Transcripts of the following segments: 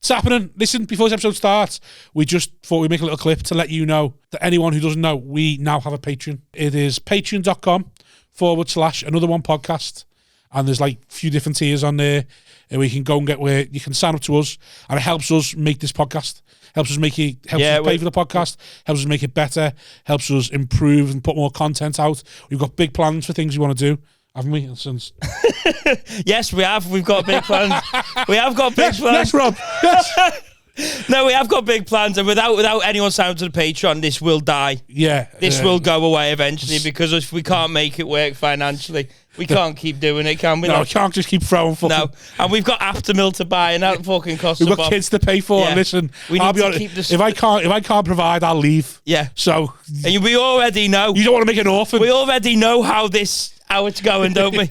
It's happening. Listen, before this episode starts, we just thought we'd make a little clip to let you know that anyone who doesn't know, we now have a Patreon. It is patreon.com/another one podcast. And there's like a few different tiers on there. And we can go and get where you can sign up to us. And it helps us make this podcast. Helps us make it, helps us pay for the podcast, helps us make it better, helps us improve and put more content out. We've got big plans for things we want to do, haven't we? Since yes, we have. We've got big plans. We have got big plans. Yes, Rob. Yes. No, we have got big plans, and without anyone signing to the Patreon, this will die. Yeah. This will go away eventually, because if we can't make it work financially, we can't keep doing it, can we? No, we can't just keep throwing fucking... No, and we've got Aftermill to buy, and that fucking costs We've got kids to pay for. Yeah. Listen, I'll be honest, if I can't provide, I'll leave. Yeah. So... And we already know... You don't want to make an orphan. We already know how it's going, don't we?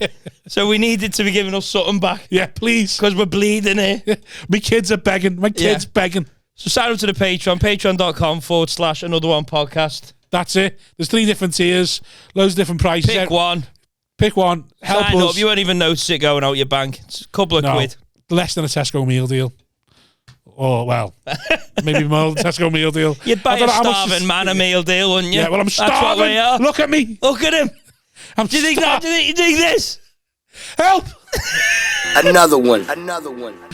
So we needed to be giving us something back. Yeah, please. Because we're bleeding here. My kids are begging. My kids begging. So sign up to the Patreon, patreon.com/another one podcast. That's it. There's 3 different tiers, loads of different prices. Pick one. Help sign us. Up. You won't even notice it going out your bank. It's a couple of quid. Less than a Tesco meal deal. Or, well, maybe more than a Tesco meal deal. You'd buy a starving man a meal deal, wouldn't you? Yeah, well, I'm starving. That's what we are. Look at me. Look at him. Do you think that? Do you think this? Help! Another one.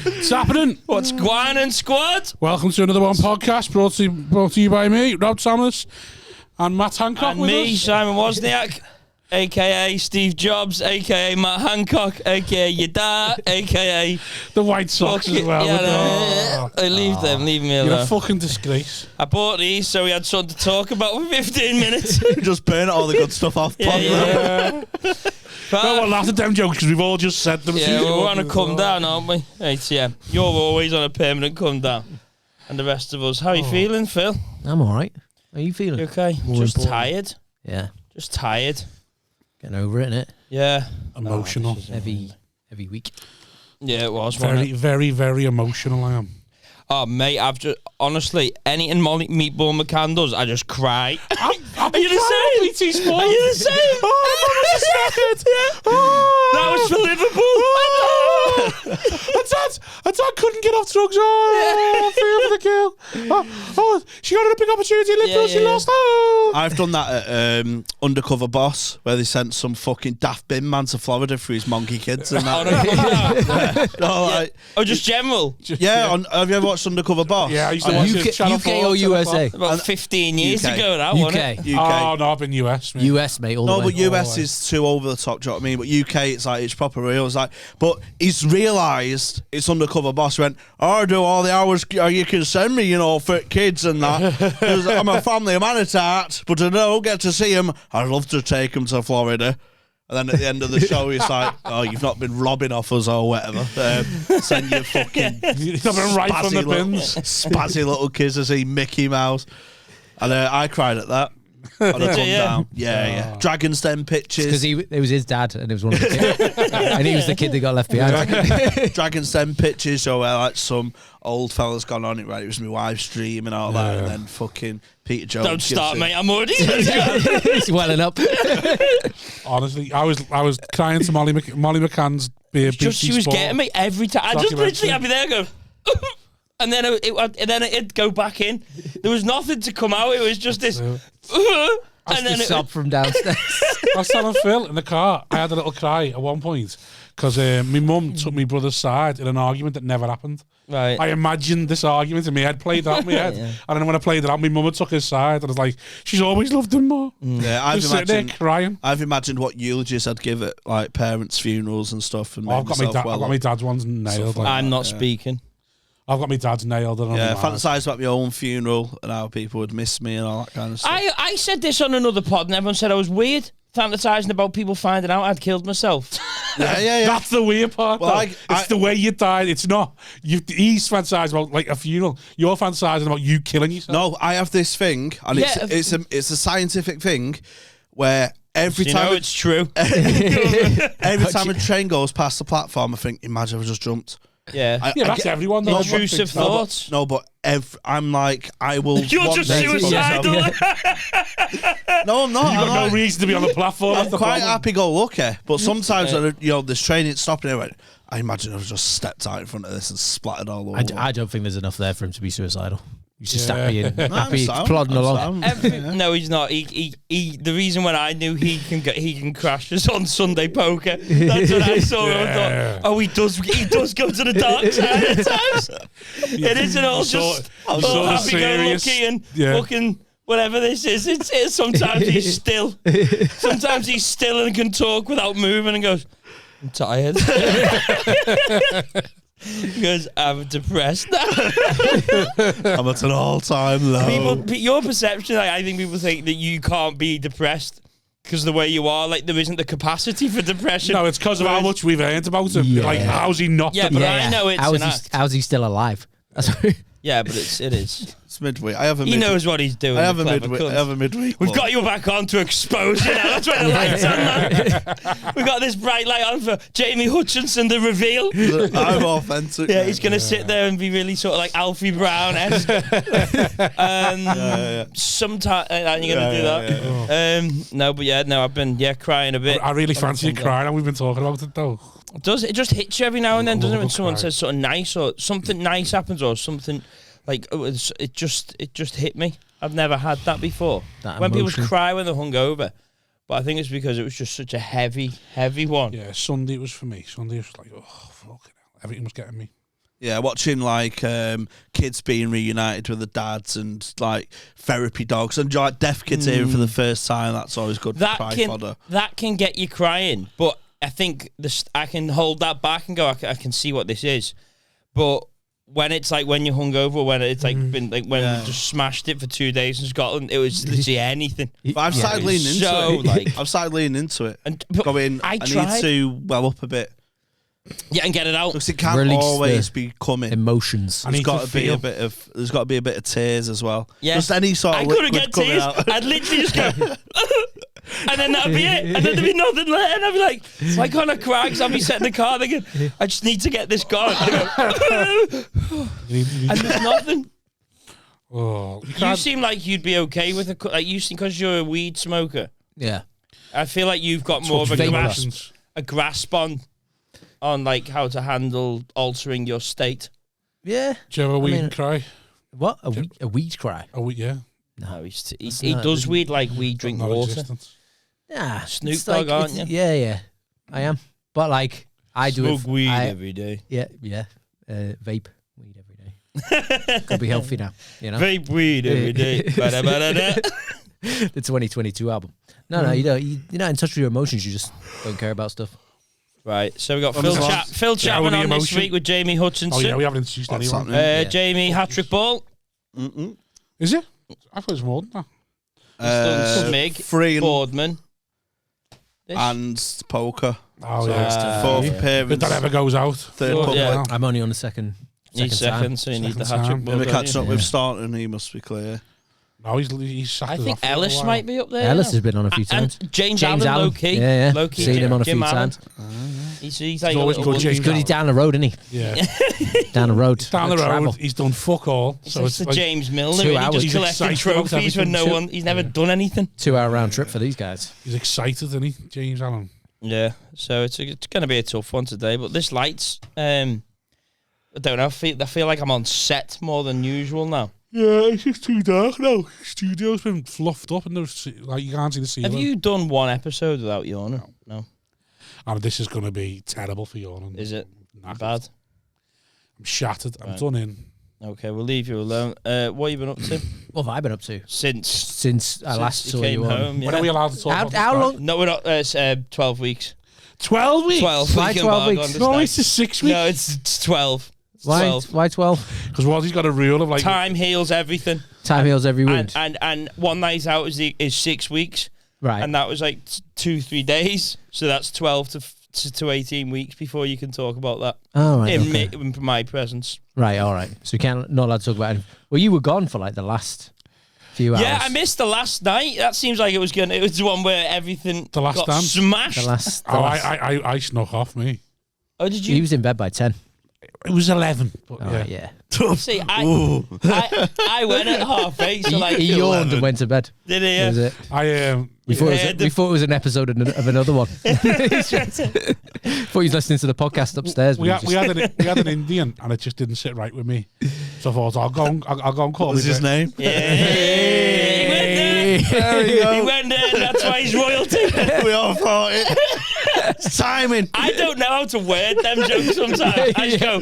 It's happening. What's going on, squad? Welcome to Another One podcast, brought to you by me, Rob Samuels, and Matt Hancock. And with me, us. Simon Wozniak, a.k.a. Steve Jobs, a.k.a. Matt Hancock, a.k.a. your dad, a.k.a. the White Sox as well. Yeah, leave me alone. You're a fucking disgrace. I bought these so we had something to talk about for 15 minutes. Just burn all the good stuff off. Yeah. No one laughed at them jokes because we've all just said them. Yeah, we're on a come down, aren't we? Right, yeah. You're always on a permanent come down. And the rest of us. How are you feeling, Phil? I'm alright. How are you feeling? You okay? Just tired. Yeah. Just tired. Getting over it, innit? Yeah. Emotional. Heavy week. Yeah, it was. Very, very, very emotional I am. Oh, mate, I've just... Honestly, anything Meatball McCann does, I just cry. Are you the same? Are you the same? That was for Liverpool. And Dad couldn't get off drugs. Oh, feel for the girl. Oh, she got a big opportunity in Liverpool. She lost. Oh. I've done that at Undercover Boss, where they sent some fucking daft bin man to Florida for his monkey kids and that. Just general. Yeah, have you ever watched Undercover Boss? Yeah, I used to watch it. UK or USA? About 15 years ago, that UK. wasn't it? Oh, no, I've been US, mate. US, mate, all the way. No, but US is too over the top, do you know what I mean? But UK, it's like, it's proper real. It's like, but he's realised it's Undercover Boss. He went, I do all the hours you can send me, you know, for kids and that. 'Cause I'm a family man at heart, but I don't get to see him. I'd love to take him to Florida. And then at the end of the show, he's like, oh, you've not been robbing off us or whatever. Send your fucking... You've not been right from the bins. Spazzy little kids to see Mickey Mouse. And I cried at that. On a come down. Yeah. Dragon's Den pictures. Because it was his dad and it was one of the kids. And he was the kid that got left behind. Dragon's Den pictures, so like some old fella's gone on it, right? It was my wife's dream and all that, and then fucking Peter Jones. Don't start, mate. I'm already. He's welling up. Honestly, I was crying to Molly McCann's beer. She was getting me every time. I just literally had me there going. And then it'd go back in. There was nothing to come out. It was just this. And then sob from downstairs. I was telling Phil in the car, I had a little cry at one point because my mum took my brother's side in an argument that never happened. Right. I imagined this argument in my head, played out in my head. And then when I played it out, my mum took his side and I was like, she's always loved him more. Yeah, I've imagined crying. I've imagined what eulogies I'd give at like parents' funerals and stuff. And I've got my dad's ones nailed. I'm not speaking. I've got my dad's nailed. Yeah, fantasise about my own funeral and how people would miss me and all that kind of stuff. I said this on another pod and everyone said I was weird, fantasising about people finding out I'd killed myself. Yeah. That's the weird part. Well, it's the way you died. It's not. He's fantasising about like a funeral. You're fantasising about you killing yourself. No, I have this thing, and it's a scientific thing where every time it's true. Every time a train goes past the platform, I think, imagine if I just jumped. Yeah, that's everyone. No, intrusive thoughts. I'm like, I will. You're just suicidal. No, I'm not. You've got no reason to be on the platform. I'm quite happy-go-lucky, but sometimes, there's train it's stopping. Anyway, I imagine I've just stepped out in front of this and splattered all over. I don't think there's enough there for him to be suicidal. He's just Yeah. happy plodding along. No, he's not. He the reason when I knew he can crash is on Sunday poker. That's what I saw. Yeah. I thought, he does go to the dark side at times. It isn't all just happy-go-lucky and fucking whatever this is. It's sometimes he's still. Sometimes he's still and can talk without moving and goes, I'm tired. Because I'm depressed now. I'm at an all-time low. Your perception, I think people think that you can't be depressed because of the way you are. Like, there isn't the capacity for depression. No, it's because of how much we've heard about him. Yeah. Like, how's he not Yeah, depressed? but I know it's an act. How's he still alive? Yeah, but it is. It's midweek. I have a He knows what he's doing. I have a clever midweek. cunt. I have a midweek. We've got you back on to expose you now. That's where the light's on now. We've got this bright light on for Jamie Hutchinson, the reveal. I'm authentic. Yeah, he's going to sit there and be really sort of like Alfie Brown-esque. Sometimes you're going to do that. No, I've been crying a bit. I really fancy you crying, and we've been talking about it, though. It just hits you every now and then, doesn't it? When someone cry. says something nice or something nice happens or something like it just hit me. I've never had that before. When people cry when they're hungover, but I think it's because it was just such a heavy one. Yeah, Sunday was for me. Sunday was like, oh, fucking hell. Everything was getting me. Yeah, watching like kids being reunited with the dads and like therapy dogs and like deaf kids hearing for the first time. That's always good. That can get you crying, but I think I can hold that back and go, I can see what this is. But when it's like when you're hungover, when it's like been like when we just smashed it for 2 days in Scotland, it was literally anything. But I've started leaning into it. Like, I've started leaning into it. I need to well up a bit. Yeah, and get it out. Because it can't Release always be coming. Emotions. There's got to be a bit of. There's got to be a bit of tears as well. Yeah. Just any sort of. I couldn't liquid get coming tears. out. I'd literally just go, and then that'd be it. And then there'd be nothing left. And I'd be like, why can't I cry? Because I'd be sitting in the car thinking, I just need to get this gone. And there's nothing. Oh, You seem like you'd be okay with you seem because you're a weed smoker. Yeah. I feel like you've got more of a grasp on like how to handle altering your state. Yeah. Do you ever weed and cry? What? A weed cry? Yeah. No, he does weed like we drink water. Yeah. Snoop Dogg, aren't you? Yeah. I am. But like, I do smoke weed every day. Yeah. Vape weed every day. Could be healthy now, you know? Vape weed every day. The 2022 album. No, you don't. You're not in touch with your emotions. You just don't care about stuff. Right, so we got Phil Chapman on this week with Jamie Hutchinson. Oh yeah, we haven't introduced anyone. Jamie hat-trick ball. Is it? I thought it was more than that. Smig, Boardman, and poker. Oh yeah, fourth appearance. If that ever goes out, third pub. Yeah. I'm only on the second. Second, so you need the hat-trick ball. We're catching up with Staunton. He must be clear. No, he's I think Ellis might be up there. Ellis has been on a few times. And James Allen, low-key. Yeah. Low-key. Seen him on a few times. He's like always good. He's good. He's down the road, isn't he? Yeah. Down the road. Down the road. Travel. He's done fuck all. So it's the like James Milner. 2 He hours. just collected trophies when no one. He's never done anything. 2 hour round trip for these guys. He's excited, isn't he, James Allen? Yeah. So it's going to be a tough one today. But this lights. I don't know. I feel like I'm on set more than usual now. Yeah, it's just too dark now. The studio's been fluffed up and there's like you can't see the ceiling. Have you done one episode without yawning? No. And this is going to be terrible for yawning. Is it? Knackered. Bad? I'm shattered. I'm done in. Okay, we'll leave you alone. What have you been up to? What have I been up to? Since I last saw came you home, When are we allowed to talk about how long? No, we're not. 12 weeks. 12 weeks? 12. Why 12 weeks? No, it's just 6 weeks. No, it's 12. Why 12? Because Wally's got a rule of like... Time heals everything. Time heals every wound. And one night out is 6 weeks. Right. And that was like 2-3 days. So that's 12 to 18 weeks before you can talk about that. Oh, right. In my presence. Right, all right. So you not allowed to talk about it. Well, you were gone for like the last few hours. Yeah, I missed the last night. That seems like it was the one where everything The last got dance? smashed. The last. I snuck off me. Oh, did you? He was in bed by 10. It was 11. But yeah. See, I went at 8:30. So like, he yawned and went to bed. Did he? That was it. We thought it was an episode of another one. Thought he was listening to the podcast upstairs. We had an Indian, and it just didn't sit right with me. So I thought I'll go and call. What was his name? He went there. That's why he's royalty. We all thought it. Timing. I don't know how to word them jokes sometimes. I just go.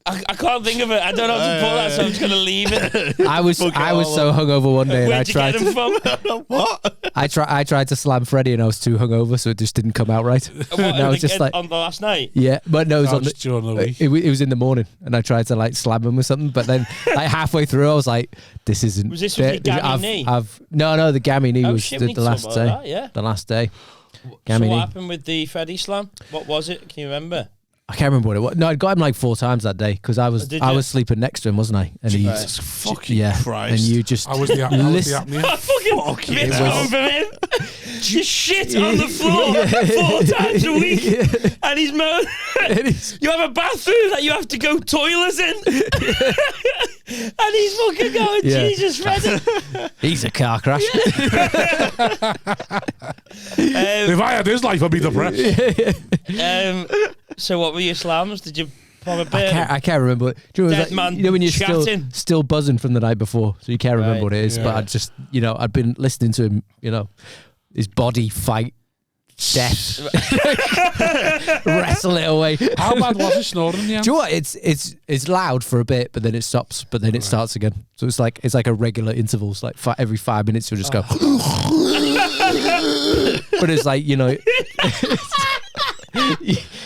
I can't think of it. I don't know how to put that, so I'm just gonna leave it. I was so hungover one day, and Where'd you get him from? What? I tried to slam Freddie, and I was too hungover, so it just didn't come out right. What, I was just like on the last night. Yeah, but no, it was during the week. It was in the morning, and I tried to like slam him with something, but then like halfway through, I was like, "This isn't." Was this with the gammy knee? No, the gammy knee was shit, the last day. Like that, yeah. The last day. So what happened with the Freddie slam? What was it? Can you remember? I can't remember what it was. No, I got him like 4 times that day because I was sleeping next to him, wasn't I? And Jesus fucking Christ! And you just I was the apnea. I fucking bit home from him. Just shit on the floor 4 times a week, and he's moaning. You have a bathroom that you have to go toilets in, and he's fucking going, Jesus, Freddie. He's a car crash. If I had his life, I'd be depressed. So what were your slams? Did you pop a bit? I can't remember. Do you know when you're still buzzing from the night before, so you can't remember what it is. Yeah. But I just, I'd been listening to him, his body fight death, wrestle it away. How bad was it snoring in the end? Do you know what? It's loud for a bit, but then it stops, but then it starts again. So it's like a regular intervals, like every 5 minutes you'll just go. But it's like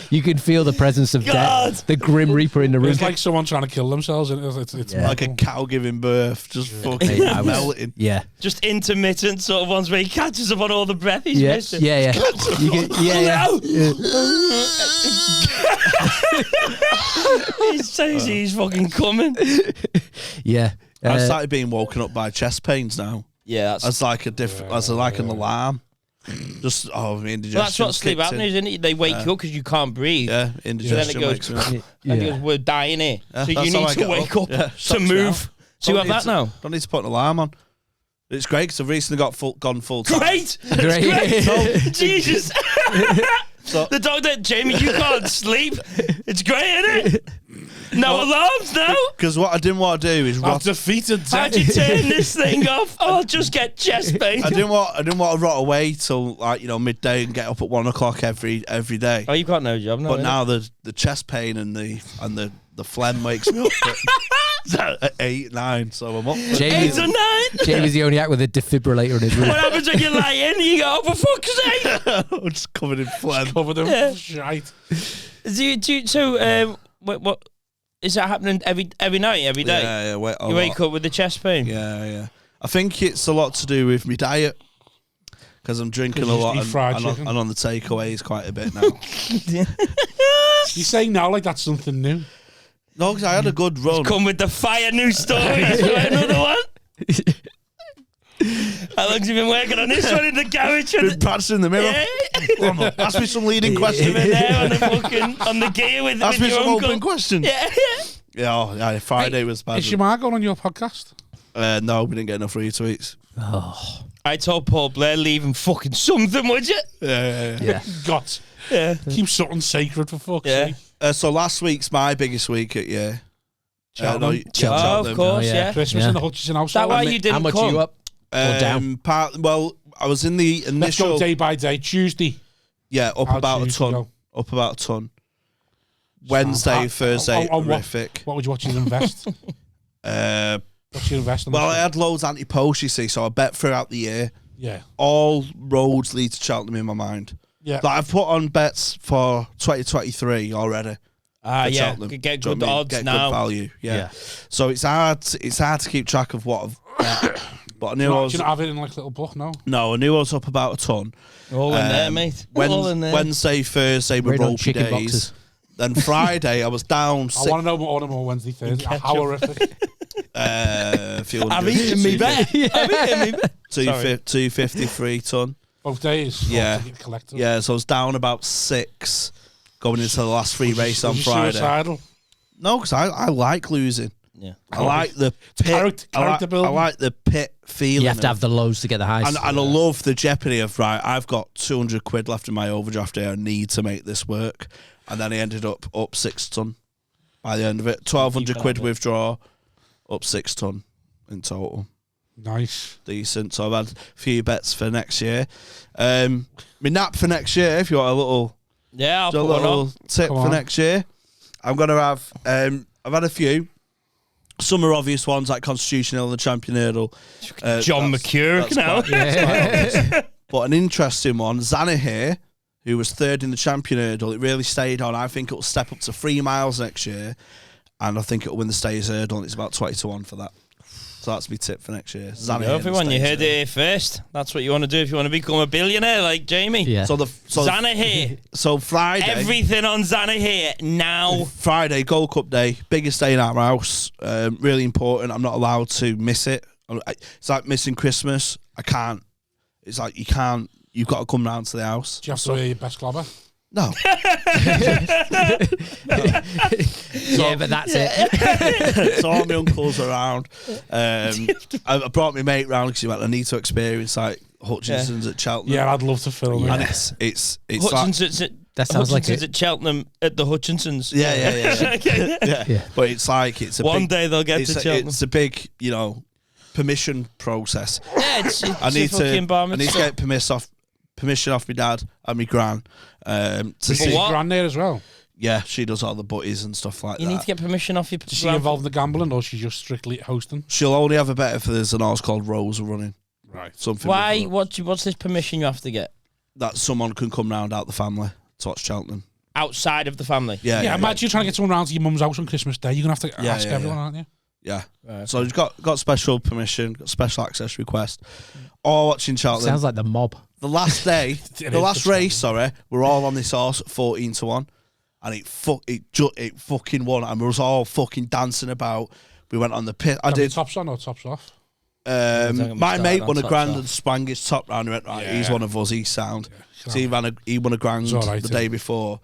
you can feel the presence of death, the Grim Reaper in the room. It's like someone trying to kill themselves. It's like a cow giving birth, just fucking melting. Yeah, just intermittent sort of ones where he catches up on all the breath he's missing. Yeah. He says he's fucking coming. Yeah, I started being woken up by chest pains now. Yeah, that's like an alarm. Just indigestion. Well, that's what sleep apnea is, isn't it? They wake you up because you can't breathe. Yeah, indigestion. So then it goes, we're dying here. So you need to wake up to move. So you have that now. Don't need to put an alarm on. It's great because I've recently gone full time. Great. Jesus. So, the doctor, Jamie, you can't sleep. It's great, isn't it? No alarms now. Because what I didn't want to do is I've defeated. How'd you turn this thing off? Oh, I'll just get chest pain. I didn't want to rot away till midday and get up at 1 o'clock every day. Oh, you've got no job now. But now the chest pain and the phlegm wakes me up at 8, 9. So I'm up. 8 or 9. Jamie's the only act with a defibrillator in his room. What happens when you lie in? You go, oh, for fuck's sake! I'm just covered in phlegm. Covered in shite. So, what is that happening every night, every day? Yeah. You wake up with the chest pain. Yeah. I think it's a lot to do with my diet because I'm drinking a lot and on the takeaways quite a bit now. You say now like that's something new. No, because I had a good run. Come with the fire new stories. Another one. How long have you been working on this one in the garage? Been practicing in the mirror. Yeah. Ask me some leading questions. You've been there on the gear with Ask me your some uncle. open questions. Yeah, Friday was bad. Is your ma going on your podcast? No, we didn't get enough retweets. Oh. I told Paul Blair, leave him fucking something, would you? Yeah. God. Yeah. Keep something sacred for fuck's sake. So last week's my biggest week at Cheltenham. Cheltenham. Of course, yeah. Christmas in the Hutchinson house. That why you didn't come? How much are you up? Or down? I was in the initial. Let's go day by day. Tuesday. Yeah, up about a ton. Wednesday, Thursday, horrific. What would you watch? Invest. What's your investment? Well, I had loads anti-post, you see, so I bet throughout the year. Yeah. All roads lead to Cheltenham in my mind. Yeah. Like I've put on bets for 2023 already. Cheltenham. Get good odds get now. Good value. Yeah. So it's hard to keep track of what I've bet. But I knew I was. Do you not have it in like a little book? No, I knew I was up about a ton. All in there, mate. All in there. Wednesday, Thursday were ropey days. Boxes. Then Friday, I was down. I want to know more Wednesday, Thursday. How horrific. I've eaten me bet. 253 ton. Both days. Yeah. So I was down about 6 going into the last 3 race on Friday. Suicidal? No, because I like losing. Yeah, I like the pit. Character building. I like the pit feeling. You have to have the lows to get the highs. And I love the jeopardy of, right, I've got 200 quid left in my overdraft here. I need to make this work. And then he ended up 6 ton by the end of it. 1,200 quid withdraw, up 6 ton in total. Nice. Decent. So I've had a few bets for next year. My nap for next year, if you want a little, I'll put one on. tip for next year, I'm going to have, I've had a few. Some are obvious ones like Constitution Hill and the Champion Hurdle. John McCurk now. But an interesting one, Zanahir, who was third in the Champion Hurdle, it really stayed on. I think it'll step up to 3 miles next year, and I think it'll win the Stays Hurdle, and it's about 20-1 for that. So that's my tip for next year. Everyone, you heard it here first. That's what you want to do if you want to become a billionaire like Jamie. Yeah. So Zanahir. So Friday. Everything on Zanahir now. Friday, Gold Cup Day, biggest day in our house. Really important. I'm not allowed to miss it. It's like missing Christmas. I can't. It's like you can't. You've got to come round to the house. Do you have to wear your best clobber? No. Yeah, but that's it. So all my uncles are around. I brought my mate round because he went, I need to experience like Hutchinson's at Cheltenham. Yeah, I'd love to film And it. it's Hutchinson's like, that sounds like it. at Cheltenham at the Hutchinsons. Yeah. But it's like it's a one big, day they'll get to Cheltenham. It's a big, permission process. Yeah, I need to get permission off my dad and my gran. To see your gran there as well. Yeah, she does all the butties and stuff like that. You need to get permission off your. Does she involved in the gambling, or she's just strictly hosting? She'll only have a bet if there's an horse called Rose running. Right. Something. Why? What's this permission you have to get? That someone can come round out the family to watch Cheltenham. Outside of the family. Yeah. Imagine you trying to get someone round to your mum's house on Christmas Day. You're gonna have to ask everyone, aren't you? Yeah. Right. So you've got special permission, got special access request. All watching Cheltenham. Sounds like the mob. The last day, the last race, we're all on this horse at 14-1, and it fucking won, and we was all fucking dancing about. We went on the pit. I did tops on or tops off. My mate won a grand and sprang his top round. He went, right, he's one of us. He's sound. So he won a grand the day before,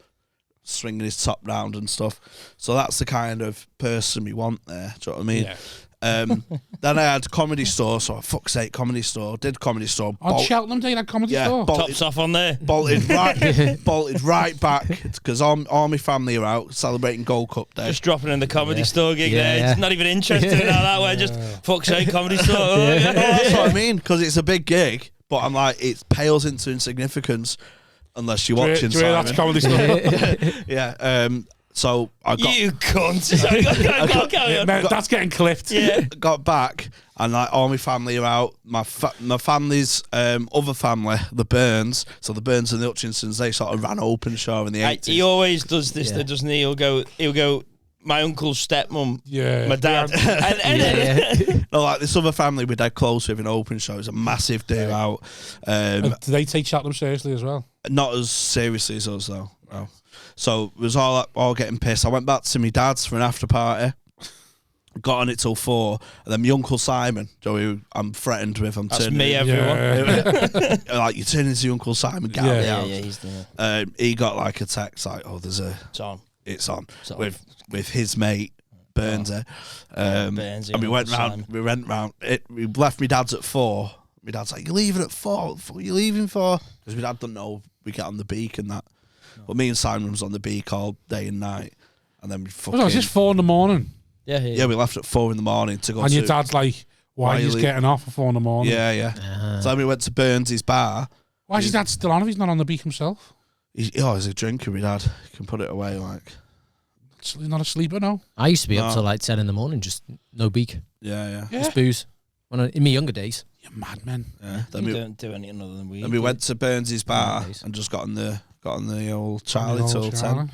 swinging his top round and stuff. So that's the kind of person we want there. Do you know what I mean? Yeah. Then I had Comedy Store, so fuck's sake, Comedy Store. Did Comedy Store. On Cheltenham Day, that Comedy Store? Tops off on there. Bolted right back, because all my family are out celebrating Gold Cup Day. Just dropping in the Comedy Store gig there. It's not even interested in how that way. Just, fuck's sake, Comedy Store. That's what I mean, because it's a big gig, but I'm like, it pales into insignificance unless you're watching Simon. That's Comedy Store. Yeah. So I got you cunt. That's getting clipped. Yeah. Got back, and like all my family are out. My family's other family, the Burns. So the Burns and the Hutchinsons, they sort of ran open show in the 80s. He always does this, doesn't he? He'll go. My uncle's stepmom, my dad. No, like this other family we're dead close with in open show. It's a massive do out. Do they take Cheltenham seriously as well? Not as seriously as us though. No. So it was all getting pissed. I went back to my dad's for an after party. Got on it till 4, and then my uncle Simon, who I'm threatened with. That's me, everyone. Like you turn into your Uncle Simon. Yeah, he's doing he got like a text like, "Oh, it's on with his mate Burns. And we went round. We left my dad's at 4. My dad's like, "You're leaving at 4? What are you leaving for?" Because my dad doesn't know we get on the beak and that. But me and Simon was on the beak all day and night, and then we fucking. Was it just 4 in the morning? Yeah, we left at 4 in the morning to go. And your dad's like, "Why are you just getting off at 4 in the morning?" Yeah. So then we went to Burns' bar. Why is your dad still on if he's not on the beak himself? He's a drinker, my dad. He can put it away like. He's not a sleeper, no. I used to be up till like 10 in the morning, just no beak. Yeah. Just booze. In my younger days. You madman. Yeah. Then we don't do anything other than weed. Then we went to Burns' bar and just got on the old Charlie till 10.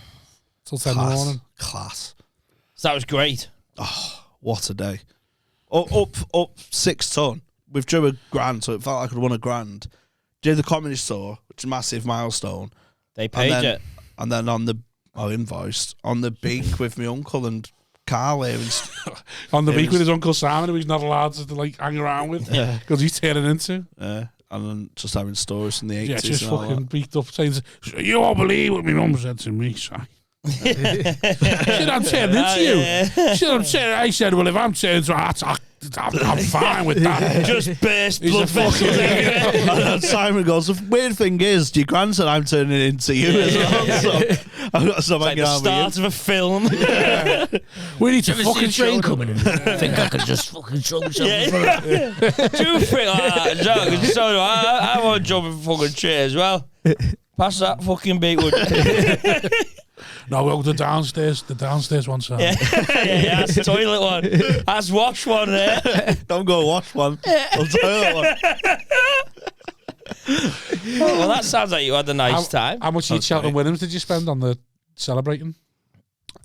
Till 10 in the morning. Class. So that was great. Oh, what a day. Up 6 ton. We've drew a grand, so it felt like I'd won a grand. Did the Comedy Store, which is a massive milestone. They paid it. And then invoiced on the beak with my uncle and Carl here. On the beak with his Uncle Simon, who he's not allowed to like hang around with. Because he's turning into. And then just having stories from the 80s. Yeah, just fucking beaked up saying, "You won't believe what my mum said to me, Si." Shit, I'm turning into you. Shit, I'm turning. I said, well, if I'm turning to I'm fine with that. Just burst blood vessels everywhere. And then Simon goes, the weird thing is, your grandson, I'm turning into you as well. So I've got some like the start of a film. We need to fucking train coming in. I think I could just fucking show myself in front of it. Do you think like that? So do I want to jump in fucking chair as well. Pass that fucking beat, would you? No, we'll go the downstairs one, sir. Yeah, that's the toilet one. That's wash one there. Don't go wash one. I'll toilet one. Well, that sounds like you had a nice time. How much of your Cheltenham winnings did you spend on the celebrating?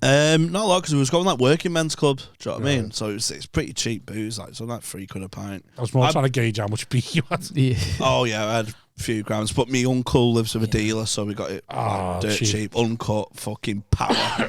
Not a lot, because we was going like working men's club. Do you know what I mean? So it's pretty cheap booze, like so like £3 a pint. I was more trying to gauge how much beer you had. Yeah. Oh yeah, I had a few grams, but my uncle lives with a dealer, so we got it dirt cheap, uncut, fucking power.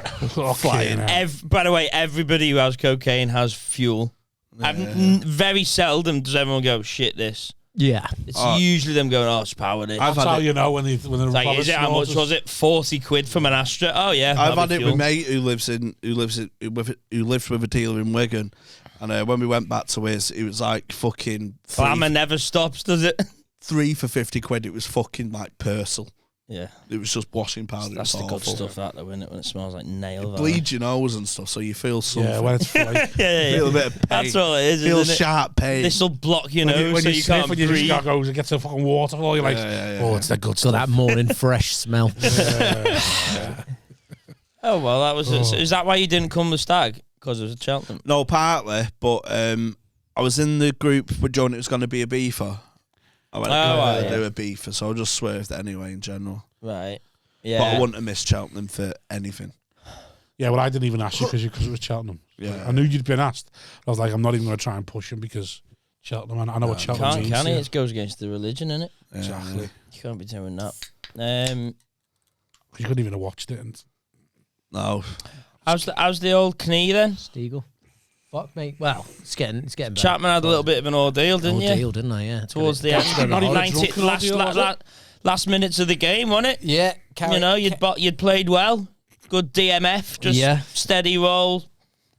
Flying. By the way, everybody who has cocaine has fuel. Very seldom does everyone go, shit, this. Yeah, it's usually them going, it's power this. That's how you know when they're like, is it how much was it? 40 quid from an Astra? Oh yeah, I've had it with a mate who lives with a dealer in Wigan, and when we went back to his, it was like fucking. Glamour never stops, does it? 3 for 50 quid. It was fucking like Persil. Yeah, it was just washing powder. That's the good stuff, that though, isn't it? When it smells like nail. It bleeds your nose and stuff, so you feel something. Yeah, when it's like, feel a bit of pain. That's all it is. Feel sharp pain. This will block your nose, when so you can't breathe. When you goes, it gets a fucking waterfall. You're like, it's the good stuff. That morning fresh smell. Oh well, that was. Is that why you didn't come to Stag? Because it was at Cheltenham? No, partly, but I was in the group with John. It was going to be a beefer. I went to do a beefer, so I just swerved it anyway in general. Right. Yeah. But I wouldn't have missed Cheltenham for anything. Yeah, well, I didn't even ask you because it was Cheltenham. Yeah. I knew you'd been asked. I was like, I'm not even going to try and push him because Cheltenham, I know what Cheltenham means. Can he? It goes against the religion, innit? Yeah. Exactly. You can't be doing that. You couldn't even have watched it. No. How's the old knee then? Steagle. Fuck me. Well, it's getting better. Chapman had a little bit of an ordeal, didn't you? Didn't I? Yeah. Towards the end, last minutes of the game, wasn't it? Yeah. You'd played well. Good DMF, just steady roll,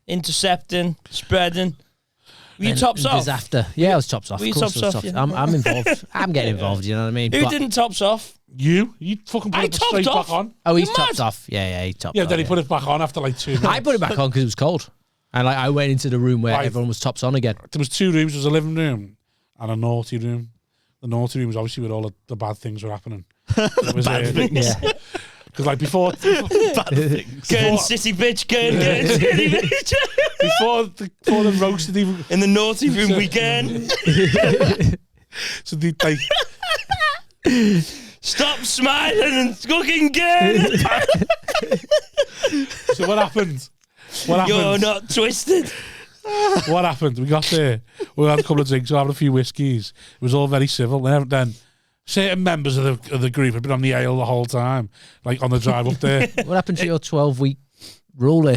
intercepting, spreading. Were you tops off? After. Yeah, I was tops off. Were you tops off? Yeah. I'm involved. I'm getting involved, you know what I mean? Who didn't tops off? You fucking put it straight back on. Oh, he's tops off. Yeah, he tops off. Yeah, then he put it back on after like 2 minutes. I put it back on because it was cold. And I went into the room where everyone was tops on again. There was 2 rooms. There was a living room and a naughty room. The naughty room was obviously where all the bad things were happening. Bad things. Yeah. Because like before... bad things. Going city bitch, going city bitch. before the roasted even... In the naughty room weekend. So they... Stop smiling and fucking good. So what happened? You're not twisted. What happened? We got there. We had a couple of drinks. We had a few whiskies. It was all very civil. Then certain members of the group had been on the ale the whole time, like on the drive up there. What happened to your 12-week rule there?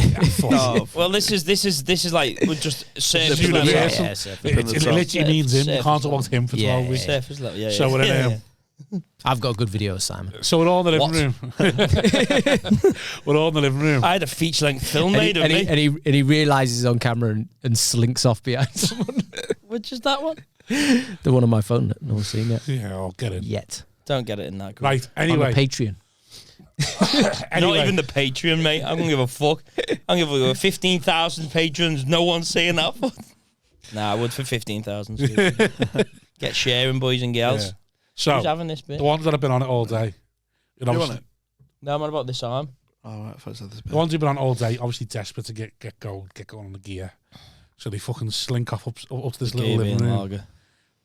Well, this is like we're just surface level. Yeah, it literally means him. You can't talk about him for 12 weeks. Surface level. Yeah. So we're I've got a good video of Simon. So we're all in the living room. We're all in the living room. I had a feature-length film made of me. And he realises on camera and slinks off behind someone. Which is that one? The one on my phone that no one's seen yet. Yeah, I'll get it. Yet. Don't get it in that group. Right, anyway. On the Patreon. Not even the Patreon, mate. I don't give a fuck. I don't give a 15,000 patrons. No one's saying that. Nah, I would for 15,000. Get sharing, boys and girls. Yeah. So, who's having this bit? The ones that have been on it all day. You want it? No, I'm on about this arm. Oh, right, I thought this bit. The ones who've been on all day, obviously desperate to get going on the gear. So they fucking slink off up to this little living room.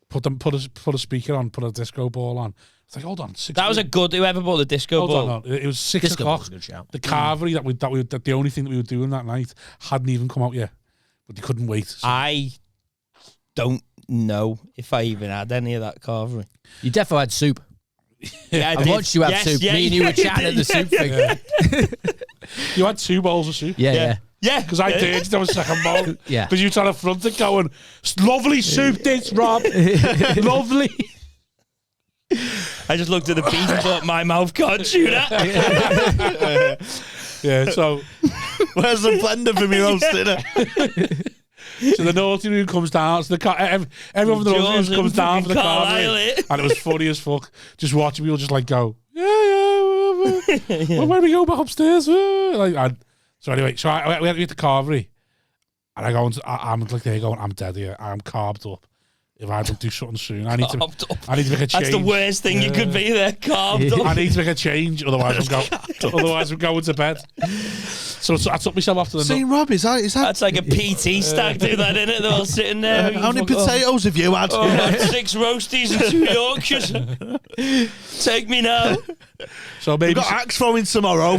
Put a speaker on, put a disco ball on. It's like, hold on. That was a good. Whoever bought the disco ball? Hold on. It was 6 o'clock. The carvery that the only thing that we were doing that night hadn't even come out yet, but they couldn't wait. So. I don't know if I even had any of that carvery. You definitely had soup. Yeah, I watched you have soup. Me and you were chatting at the soup thing. Yeah. You had 2 bowls of soup. Yeah. Because I did. There was a second bowl. Yeah. Because you tried to front it going, lovely soup this, Rob. Lovely. I just looked at the beef and thought, my mouth can't chew that. Yeah, so where's the blender for me roast dinner? So the naughty room comes down. So the car, everyone from the naughty room comes down for the car, and it was funny as fuck. Just watching people just like go, well, when we go back upstairs, so anyway, so we had to get the carvery, and I go, I'm like there going, I'm dead here. I'm carved up. If I don't do something soon, I need to make a change. That's the worst thing you could be there, carved up. I need to make a change, otherwise I'm going to bed. So I took myself off to the. See, Rob, is that? That's like a PT stag do that, innit? They're all sitting there. How many potatoes have you had? 6 roasties and 2 Yorkshires. Take me now. So maybe we've got axe throwing tomorrow.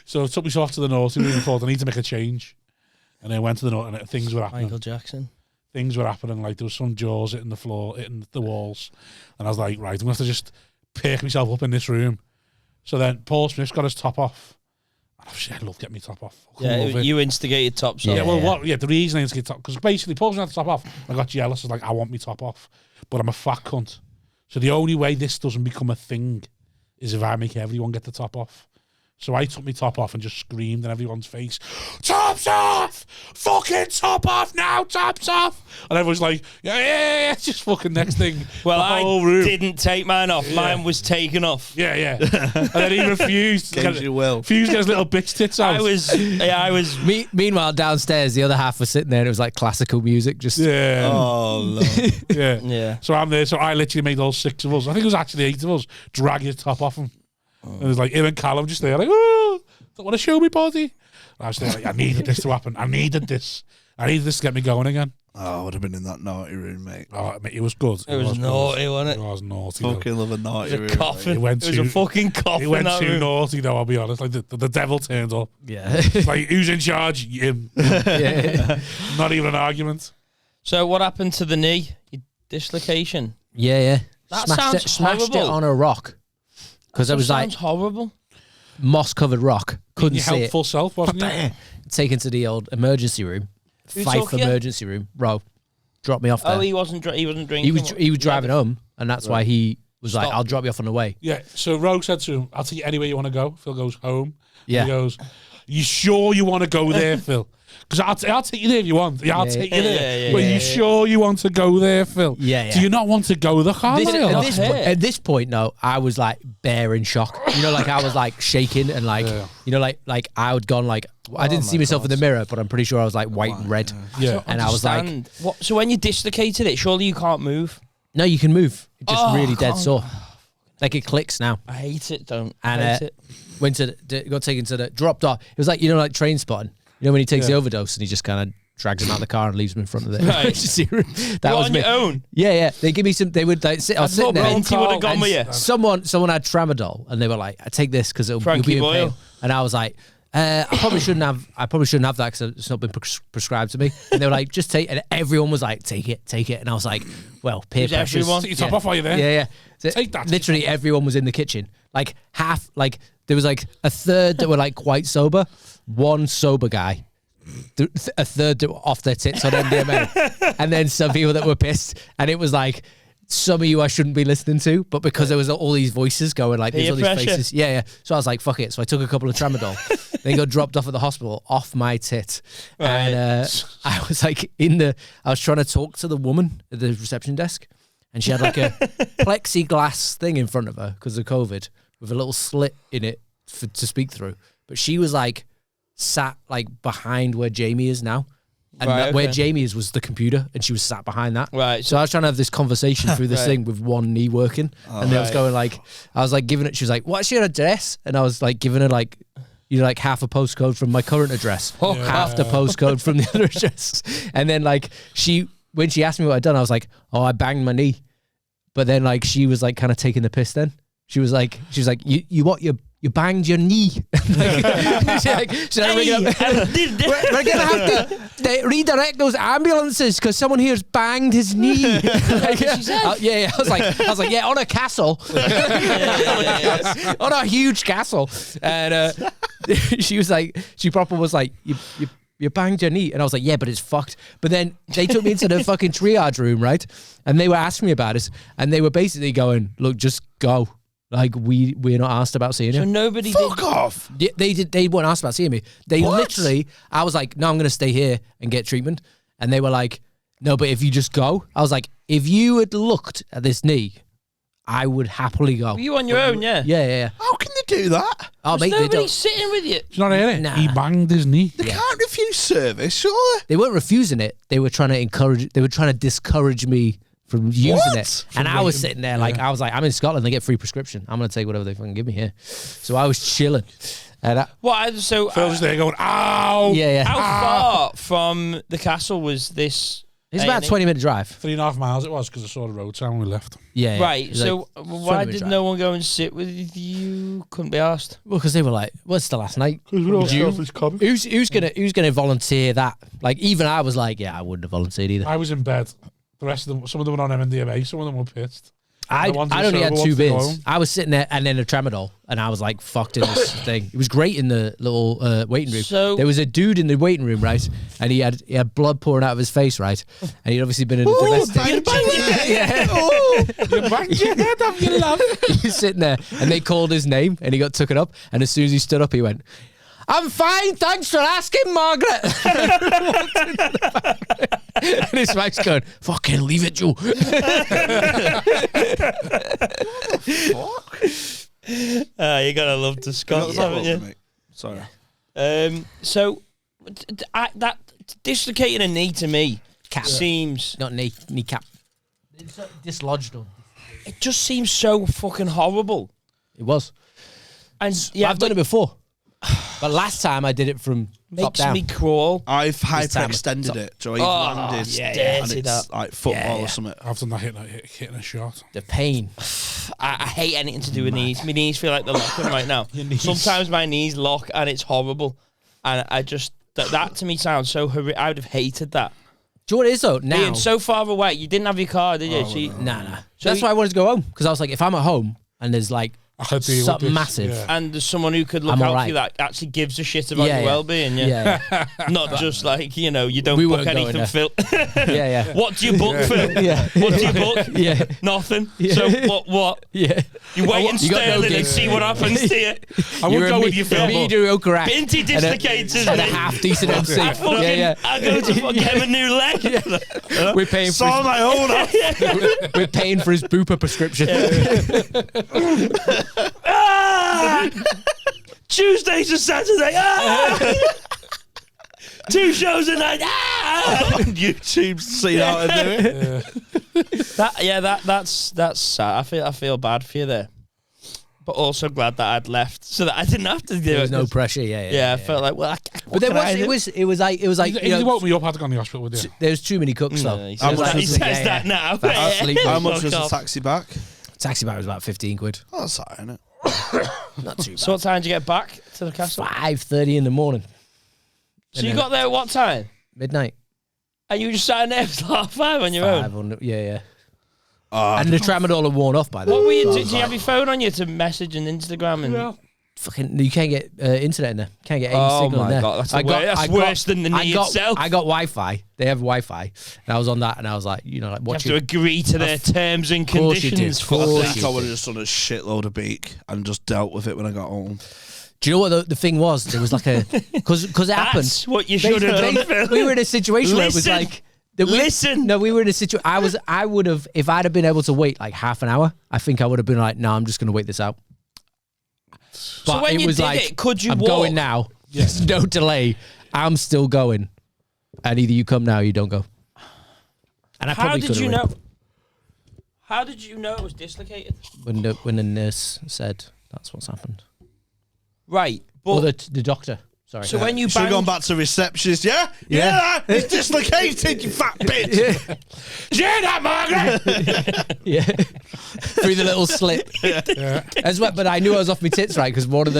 So I took myself to the naughty room and thought I need to make a change. And I went to the note, and things were happening. Michael Jackson. Things were happening. Like there was some jaws hitting the floor, hitting the walls, and I was like, right, I'm gonna have to just pick myself up in this room. So then Paul Smith's got his top off. I love getting my top off. You instigated tops off. Yeah, well, the reason I instigated top, because basically Paul's had the top off. I got jealous. I was like, I want my top off, but I'm a fat cunt. So the only way this doesn't become a thing is if I make everyone get the top off. So I took my top off and just screamed in everyone's face, "Top's off! Fucking top off now! Top's off!" And everyone's like, yeah. Just fucking next thing. Well, I didn't take mine off. Yeah. Mine was taken off. Yeah. And then he refused. Refused to get his little bitch tits out. I was. Meanwhile, downstairs, the other half was sitting there and it was like classical music. Just Oh, no. Yeah. So I'm there. So I literally made all 6 of us. I think it was actually 8 of us. Drag his top off him. And it was like him and Callum just there like, oh, don't want to show me body. And I was there like, I needed this to happen. I needed this to get me going again. Oh, I would have been in that naughty room, mate. Oh, mate, it was good. It was naughty, wasn't it? It was naughty. Fucking love a naughty room. Coffin. It was a fucking coffin. It went too naughty, though, I'll be honest. Like the devil turned up. Yeah. It's like, who's in charge? Him. Yeah. Not even an argument. So what happened to the knee? Dislocation? Yeah. That smashed it on a rock. Because it was like horrible. Moss-covered rock. Couldn't see it. Your helpful self, wasn't you? Taken to the old emergency room. Fife emergency room. Ro, dropped me off there. Oh, he wasn't drinking. He was driving home, and that's why he was like, "I'll drop you off on the way." Yeah. So Ro said to him, "I'll take you anywhere you want to go." Phil goes home. Yeah. He goes, "You sure you want to go there, Phil? Because I'll take you there if you want. I'll take you there. But you sure you want to go there, Phil? Yeah. Do you not want to go the At this point, no, I was like bare in shock. You know, like I was like shaking and like, you know, like I had gone like, I didn't see myself in the mirror, but I'm pretty sure I was like white and red. Yeah. And I was like, what? So when you dislocated it, surely you can't move? No, you can move. It's just really dead sore. Like it clicks now. I hate it. I hate it. Got taken to the dropped off. It was like, you know, like Train Spotting. You know when he takes the overdose and he just kind of drags him out of the car and leaves him in front of it. Right. That was on me. your own. Yeah. They give me some. They would like sit. I was sitting there. He would have gone with you. Someone had tramadol and they were like, "I take this because you'll be in pain." And I was like, I probably shouldn't have that because it's not been prescribed to me. And they were like, "Just take it." And everyone was like, "Take it." And I was like, "Well, peer pressure." Take your top off while you're there. Yeah. So take that. Literally, everyone was in the kitchen. Like half. Like there was like a third that were like quite sober. One sober guy. A third off their tits on MDMA, and then some people that were pissed, and it was like some of you I shouldn't be listening to, but because there was all these voices going like there's all these faces, yeah. So I was like, fuck it. So I took a couple of tramadol, then got dropped off at the hospital off my tit, and I was like I was trying to talk to the woman at the reception desk, and she had like a plexiglass thing in front of her because of COVID with a little slit in it to speak through, but she was like sat like behind where Jamie is now, and where Jamie is was the computer, and she was sat behind that. Right. So I was trying to have this conversation through this thing with one knee working, and I was going like, I was like giving it. She was like, "What's your address?" And I was like giving her like, you know, like half a postcode from my current address, half the postcode from the other address, and then like when she asked me what I'd done, I was like, "Oh, I banged my knee," but then like she was like kind of taking the piss. Then she was like, "You what you banged your knee." We're going to have to redirect those ambulances because someone here's banged his knee. I was like, yeah, on a castle. On a huge castle. And she was like, she proper was like, you banged your knee. And I was like, yeah, but it's fucked. But then they took me into the fucking triage room, right? And they were asking me about it. And they were basically going, look, just go. Like we're not asked about seeing you. So nobody Fuck off. Yeah, they weren't asked about seeing me. They literally, I was like, no, I'm going to stay here and get treatment. And they were like, no, but if you just go. I was like, if you had looked at this knee, I would happily go. Were you on your own, yeah? Yeah. How can they do that? Oh, Was mate, they nobody don't. sitting with you? He's not in it. Nah. He banged his knee. They can't refuse service, surely. They weren't refusing it. They were trying to encourage. They were trying to discourage me from using What? it. And I was sitting there like, I was like, I'm in Scotland. They get free prescription. I'm going to take whatever they fucking give me here. So I was chilling. And So Phil's there going, ow. yeah. how far from the castle was this? It's about a 20-minute drive. 3.5 miles it was because I saw the road sign when we left. Yeah. It Right. was So like why 20-minute did drive. no one go and sit with you? Couldn't be asked. Well, because they were like, well, it's the last night. Who's Who's gonna volunteer that? Like, even I was like, yeah, I wouldn't have volunteered either. I was in bed. The rest of them, some of them were on MDMA, some of them were pissed. I'd ones that only had sober 2 wanted to go beers. home. I was sitting there and then a tramadol, and I was like fucked in this thing. It was great in the little waiting room. So- there was a dude in the waiting room, right? And he had blood pouring out of his face, right? And he'd obviously been in a domestic. You banged your head. You banged your head off, you love. He was sitting there, and they called his name, and he got taken up. And as soon as he stood up, he went, "I'm fine, thanks for asking, Margaret." And his wife's going, "Fucking leave it, Joe." You gotta love the Scots, haven't you? Sorry. So that dislocating a knee to me seems Not kneecap. Dislodged him. it just seems so fucking horrible. It was. And yeah, I've done it before. But last time I did it from top makes down. me crawl. I've time hyperextended it. So I've landed yeah, and see it's that. like football Yeah. or something. I've done that hitting a shot. The pain. I hate anything to do with knees. My knees feel like they're locking right now. Sometimes my knees lock and it's horrible. And I just that to me sounds so horrific. I would have hated that. Do you know what it is though? Now, Being so far away, you didn't have your car, did you? So you- nah. So That's why I wanted to go home, because I was like, if I'm at home and there's like I could deal with something this, massive, yeah. and there's someone who could look I'm out alright. for you that actually gives a shit about Yeah, your yeah. well-being. yeah, Not just like, you don't We book weren't going anything, there. Phil. yeah. What do you book, Phil? Yeah. What do you book? Yeah. Nothing. Yeah. So what? Yeah. You wait in You got no Sterling and gigs. see what happens to you. I would go with you, Phil. Mediocre act. Binty and a- dislocators. and a mate. half decent MC. I fucking, I go to fucking get him a new leg. We're paying for Saw my own off. we're paying for his Bupa prescription. Tuesdays and Saturday. Two shows a night. On YouTube, see how to do it. That's sad. I feel bad for you there, but also glad that I'd left so that I didn't have to do There it. was no pressure. Yeah. Yeah, I felt like But there was it was like If you woke me up, I had to go in the hospital with you. there was too many cooks though. He It says, was like- that, he says yeah, that now. That's sleep. How much was Fuck the off. taxi back? Taxi back was about 15 quid. Oh, that's all right, isn't it? Not too bad. So what time did you get back to the castle? 5:30 in the morning. So you got there at what time? Midnight. And you were just sat there till 5:30 on your own. 500. Yeah. And the tramadol had worn off by then. What were you? Did you have your phone on you to message and Instagram and? Fucking, you can't get internet in there. Can't get any Oh signal my in there. God, that's worse than the knee itself. I got Wi-Fi. They have Wi-Fi, and I was on that, and I was like, You have watching. to agree to their terms and course you do. conditions. Of Fuck course that. I think I would have just done a shitload of beak and just dealt with it when I got home. Do you know what the thing was? There was like a because it happened. That's what you should have done, Phil. We were in a situation where it was Listen. like. Listen. No, we were in a situation. I would have, if I'd have been able to wait like half an hour, I think I would have been like, no, I'm just going to wait this out. But when it you was did like, it, could you I'm walk? going now. There's no delay. I'm still going. And either you come now or you don't go. And I How probably did could've you went. know? How did you know it was dislocated? When the nurse said that's what's happened. Right, Or but the doctor. Sorry. so when you Should have banged, gone back to receptionist, yeah? Yeah, it's dislocated, you fat bitch. yeah, that Margaret. Yeah. Through the little slit. As well, but I knew I was off my tits, right? Because one of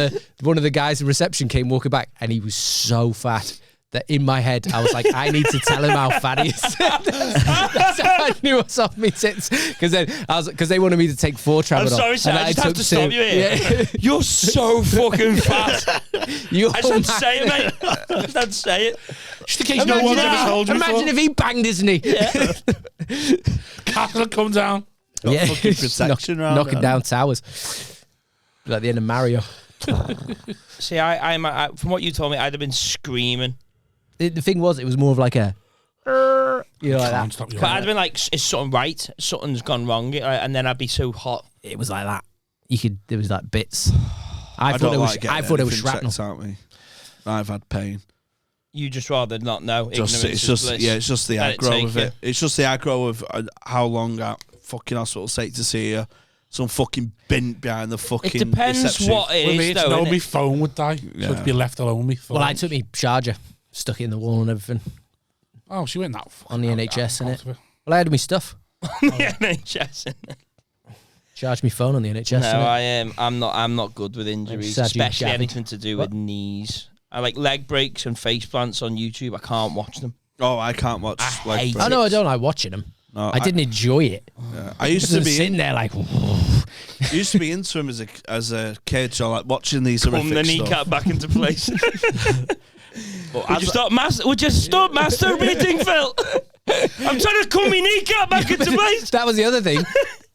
the guys in reception came walking back, and he was so fat that in my head I was like, I need to tell him how fat he is. That's how I knew I was off my tits. Because they wanted me to take 4 tramadol. I'm sorry, sir. and I just have took to stop 2. you here. Yeah. You're so fucking fat. You I just had to say it, mate. I just had to say it. Just in case no one's ever told you Imagine if he banged his knee. Castle come down. Got fucking protection round knocking it. down towers. Like the end of Mario. See, I from what you told me, I'd have been screaming. The thing was, it was more of like a, you know, like that. But I'd have been like, is something right? Something's gone wrong, and then I'd be so hot. It was like that. There was like bits. I thought it was shrapnel. Out me. I've had pain. You just rather not know. It's just the aggro of it. It's just the aggro of how long that fucking hospital take to see you. Some fucking bint behind the fucking. It depends reception. what it is, though. No, my phone would die. So it'd be left alone. Me phone. Well, I took my charger, stuck it in the wall and everything. Oh, she went that on the NHS, innit? Well, I had my stuff. On the NHS, innit? Charged my phone on the NHS. No, I'm not good with injuries, especially anything to do with knees. I like leg breaks and face plants on YouTube. I can't watch them. Oh, I can't watch leg breaks. I know I don't like watching them. No, I didn't enjoy it. Yeah. I used to be sitting there like. I used to be into them as a kid, so like watching these horrific stuff. Come the kneecap back into place. Would you stop masturbating, Phil? I'm trying to comb my kneecap back into place. That was the other thing.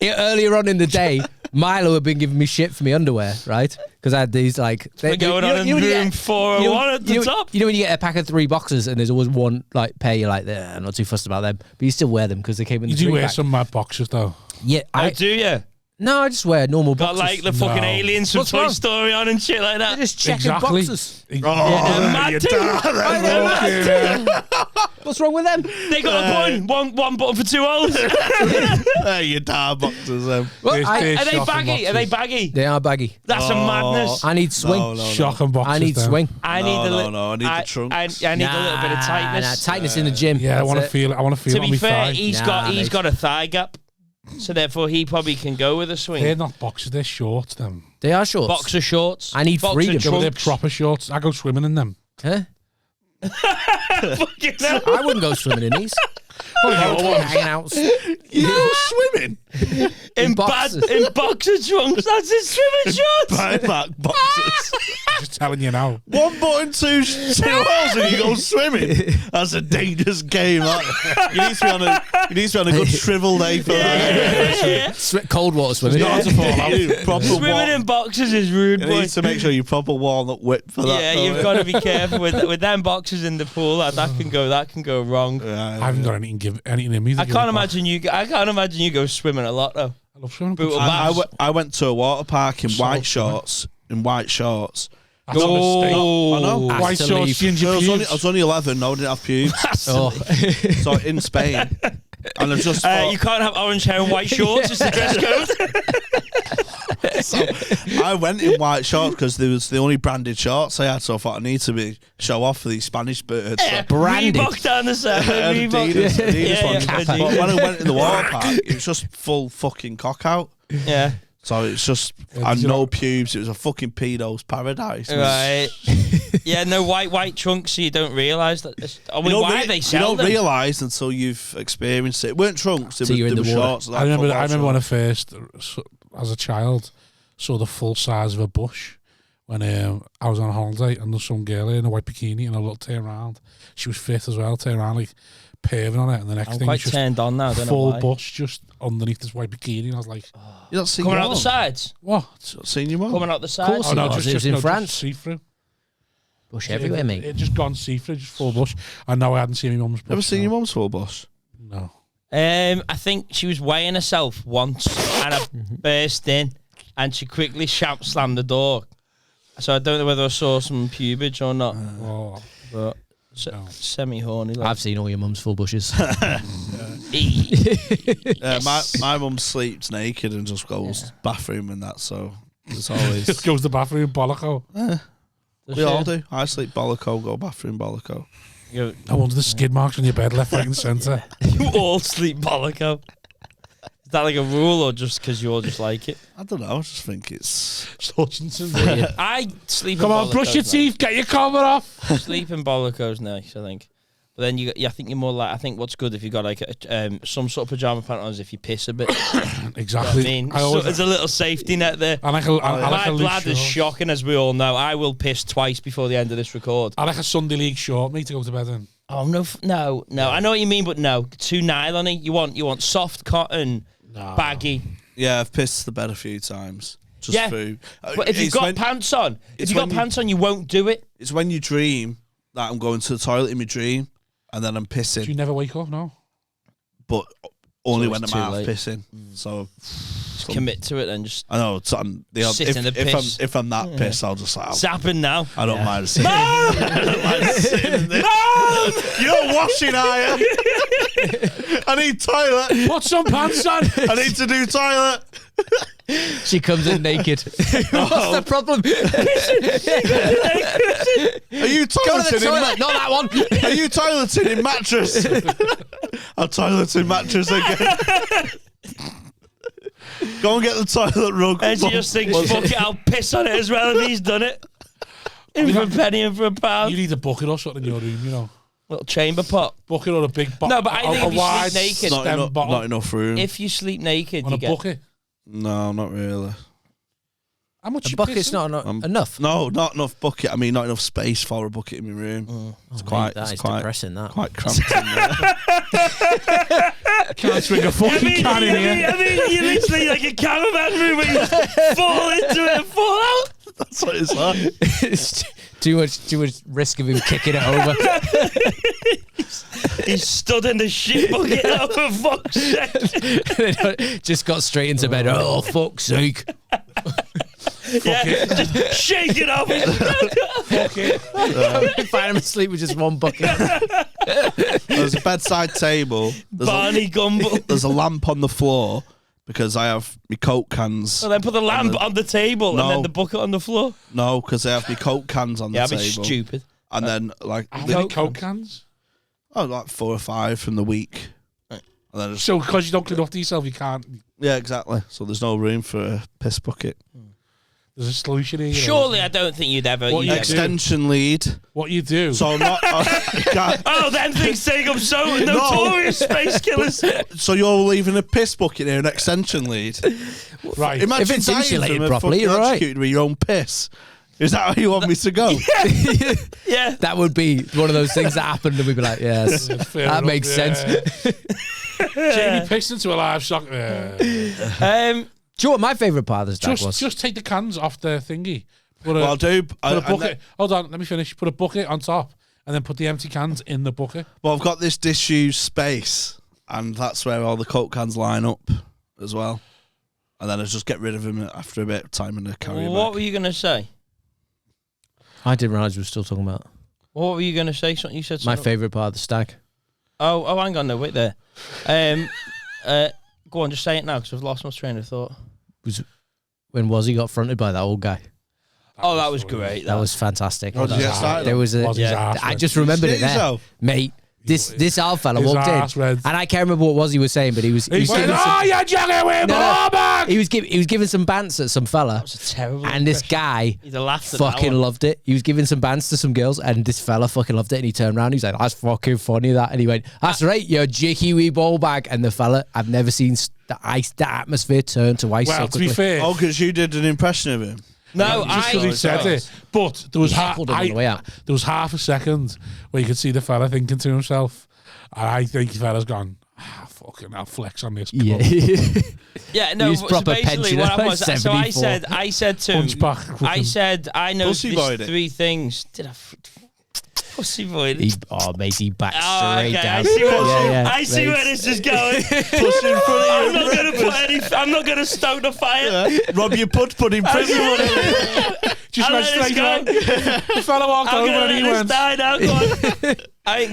Earlier on in the day, Milo had been giving me shit for my underwear, right? Because I had these like we're going on in room 401 at the top. You know when you get a pack of 3 boxes and there's always one like pair, you're like, I'm not too fussed about them, but you still wear them because they came in. You the do wear pack. some mad boxes though. Yeah, do you? No, I just wear normal boxes. Got like the fucking aliens from Toy Story on and shit like that. They're just checking boxes. What's wrong with them? They got a button. One button for 2 holes. You dark boxes. Are they baggy? Are they baggy? They are baggy. That's a madness. I need swing. Shocking boxes. I need swing. I need I need the trunks. I need a little bit of tightness. Tightness in the gym. Yeah, I want to feel it. I want to feel it on my thigh. To be fair, he's got a thigh gap. So therefore, he probably can go with a swing. They're not boxers; they're shorts. Them. They are shorts. Boxer shorts. I need freedom. They're proper shorts. I go swimming in them. Huh? I wouldn't go swimming in these. Hanging out. You go swimming in boxer trunks. That's his swimming shorts. Back boxers. Just telling you now. 1 button, 2 holes, and you go swimming. That's a dangerous game. You need to be on a good shrivel day for that. Cold water swimming. Swimming in boxers is rude. You need to make sure you proper walnut whip for that. Yeah, you've got to be careful with them boxers in the pool. That can go wrong. I haven't got anything in me. I can't imagine you go swimming a lot though. I love swimming. I went to a water park in white shorts. That's a mistake. I know. White shorts, ginger pubes. I was only 11. No, I didn't have pubes. So in Spain, and I just thought, you can't have orange hair and white shorts. It's the dress code. So I went in white shorts because they was the only branded shorts I had. So I thought I need to show off for these Spanish birds. Yeah, so. branded. Reebok down the side. Adidas ones. But when I went in the water park, it was just full fucking cock out. Yeah. So it's just, and no pubes. It was a fucking pedo's paradise. Right. Yeah, no white trunks, so you don't realise that. Why they sell them? You don't realise until you've experienced it. It weren't trunks, they were shorts. I remember when I first, as a child, saw the full size of a bush when I was on holiday, and there's some girl in a white bikini and a little turn around. She was fit as well, turn around like paving on it, and the next thing quite turned on now. Full bush just underneath this white bikini, and I was like, "You're not seeing coming out the sides." What? Seeing your mum? Coming out the sides? Oh no, just in France. See through. Bush everywhere, mate. It just gone see through, just full bush. I know I hadn't seen my mum's bush. Ever seen your mum's full bush? No. I think she was weighing herself once, and I burst in, and she quickly slammed the door. So I don't know whether I saw some pubage or not. But semi-horny. I've seen all your mum's full bushes. My mum sleeps naked and just goes bathroom and that, so it's always... Just goes to the bathroom, bolloco. We all do. I sleep bolloco, go bathroom bolloco. I wonder the skid marks on your bed, left, right and centre. You all sleep bolloco. Is that like a rule or just because you all just like it? I don't know. I just think it's Hutchinson. I sleep. Come on, brush your teeth. Get your cover off. Sleep in bolloco's nice, I think. But then I think you're more like. I think what's good if you got like some sort of pajama pant on is if you piss a bit. Exactly. You know what I mean, there's a little safety net there. I like my bladder's shocking, as we all know. I will piss twice before the end of this record. I like a Sunday league short, mate, to go to bed in. Oh no! I know what you mean, but no, too nylon-y. You want soft cotton, baggy. Yeah, I've pissed the bed a few times. just food. But if you've got pants on, you won't do it. It's when you dream that I'm going to the toilet in my dream, and then I'm pissing. Do you never wake up? No. But only when I'm out pissing. So just commit to it and just. I know. Sit in the piss. If I'm that pissed, I'll just like. It's happened now. I don't mind sitting. I don't mind sitting in there. You're not washing, are you? I need toilet. Put some pants on. I need to do toilet. She comes in naked. What's the problem? Are you toileting? Go to the toilet, not that one. Are you toileting in mattress? I'm toileting mattress again. Go and get the toilet rug. And she just thinks, fuck it, I'll piss on it as well if he's done it. In for a penny and for a pound. You need a bucket or something in your room, you know. Little chamber pot. Bucket or a big bottle. No, but I think if you sleep naked. Not enough room. If you sleep naked, on you a get... bucket? No, not really. How much a bucket's not enough. No, not enough bucket. I mean, not enough space for a bucket in my room. It's quite depressing. That quite cramped in there. Can't swing a fucking can in here. I mean, you're literally like a cameraman room where you just fall into it and fall out. That's what it's like. It's too much risk of him kicking it over. He stood in the shit bucket out for fuck's sake. Just got straight into bed. Oh, fuck's sake. Just shake it off. Fuck it. Find him asleep with just one bucket. There's a bedside table. Barney Gumble. There's a lamp on the floor because I have my Coke cans. So then put the lamp on the table and then the bucket on the floor. No, because I have my Coke cans on the table. Yeah, I'd be stupid. And then like how many Coke cans? Oh, like 4 or 5 from the week. And then so because you don't clean up to yourself, you can't. Yeah, exactly. So there's no room for a piss bucket. There's a solution here. Surely, I don't think you'd ever. Extension lead. What you do? So I'm not. Them things take up so notorious space killers. So you're leaving a piss bucket here, an extension lead, right? Imagine if it's insulated properly, you're right. With your own piss. Is that how you want me to go? Yeah. That would be one of those things that happened, and we'd be like, yes, that makes sense. Jamie pissed into a livestock. Do you know what my favourite part of the Stag was? Just take the cans off the thingy. I'll do. Put a bucket. Hold on, let me finish. Put a bucket on top, and then put the empty cans in the bucket. Well, I've got this disused space, and that's where all the Coke cans line up as well. And then I just get rid of them after a bit of time and carry them. What were you going to say? I didn't realise we were still talking about. What were you going to say? Something you said. Something my favourite part of the Stag. Oh, hang on, no, wait there. Go on, just say it now because I've lost my train of thought. When Wazzy got fronted by that old guy. That was great. That was fantastic. Oh, there was a. I just remembered it there, mate. This old fella walked in, and I can't remember what Wazzy was saying, but he was you're jogging with he was giving some bants at some fella. That was a terrible. And this guy fucking loved it. He was giving some bants to some girls, and this fella fucking loved it. And he turned around, he's like, "That's fucking funny, that." And he went, "That's right, you're jicky wee ball bag." And the fella, I've never seen the atmosphere turn to ice. Well, to be fair, because you did an impression of him. No, just because he said it. But there was there was half a second where you could see the fella thinking to himself, and I think the fella's gone, fucking, I'll flex on this. Yeah. Yeah, no, so basically what I was, so I said to him, I said, I know these 3 things. Did I? Pussy boy. Mate, he backed straight down. I see where this is going. I'm not going to stoke the fire. Yeah. Rob your put in prison. Just went straight on. The fella walked over and he went. I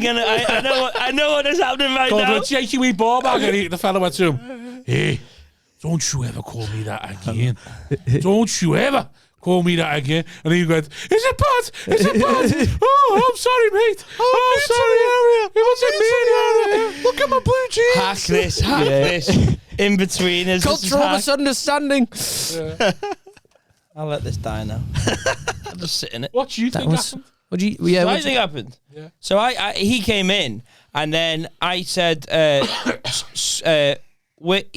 know what is happening right now. Called a shaky wee ball bag, and the fella went to him, "Hey, don't you ever call me that again. Don't you ever call me that again." And he went, "Is it bad? Is it bad? Oh, I'm sorry, mate. Oh, sorry. It wasn't me. Look at my blue jeans." Hack this. In between us. Cultural misunderstanding. Yeah. I'll let this die now. I'll just sit in it. What do you think happened? What do you think happened? Yeah. So he came in, and then I said, he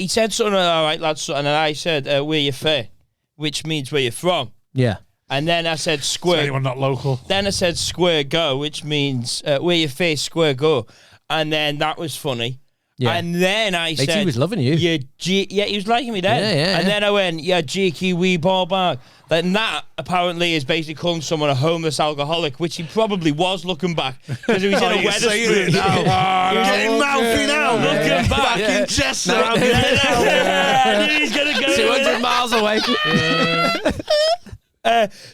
said something, "All right, lads," and then I said, "Where you fair," which means where you're from. Yeah. And then I said square. Anyone not local. Then I said square go, which means where you face square go. And then that was funny. Yeah. And then I said, he was loving you. Yeah, he was liking me then. Yeah. And then I went, yeah, cheeky wee ball bag. Then that apparently is basically calling someone a homeless alcoholic, which he probably was looking back because he was in a Wetherspoon. You're getting mouthy now. Looking back in Chester. He's gonna go 200 miles away.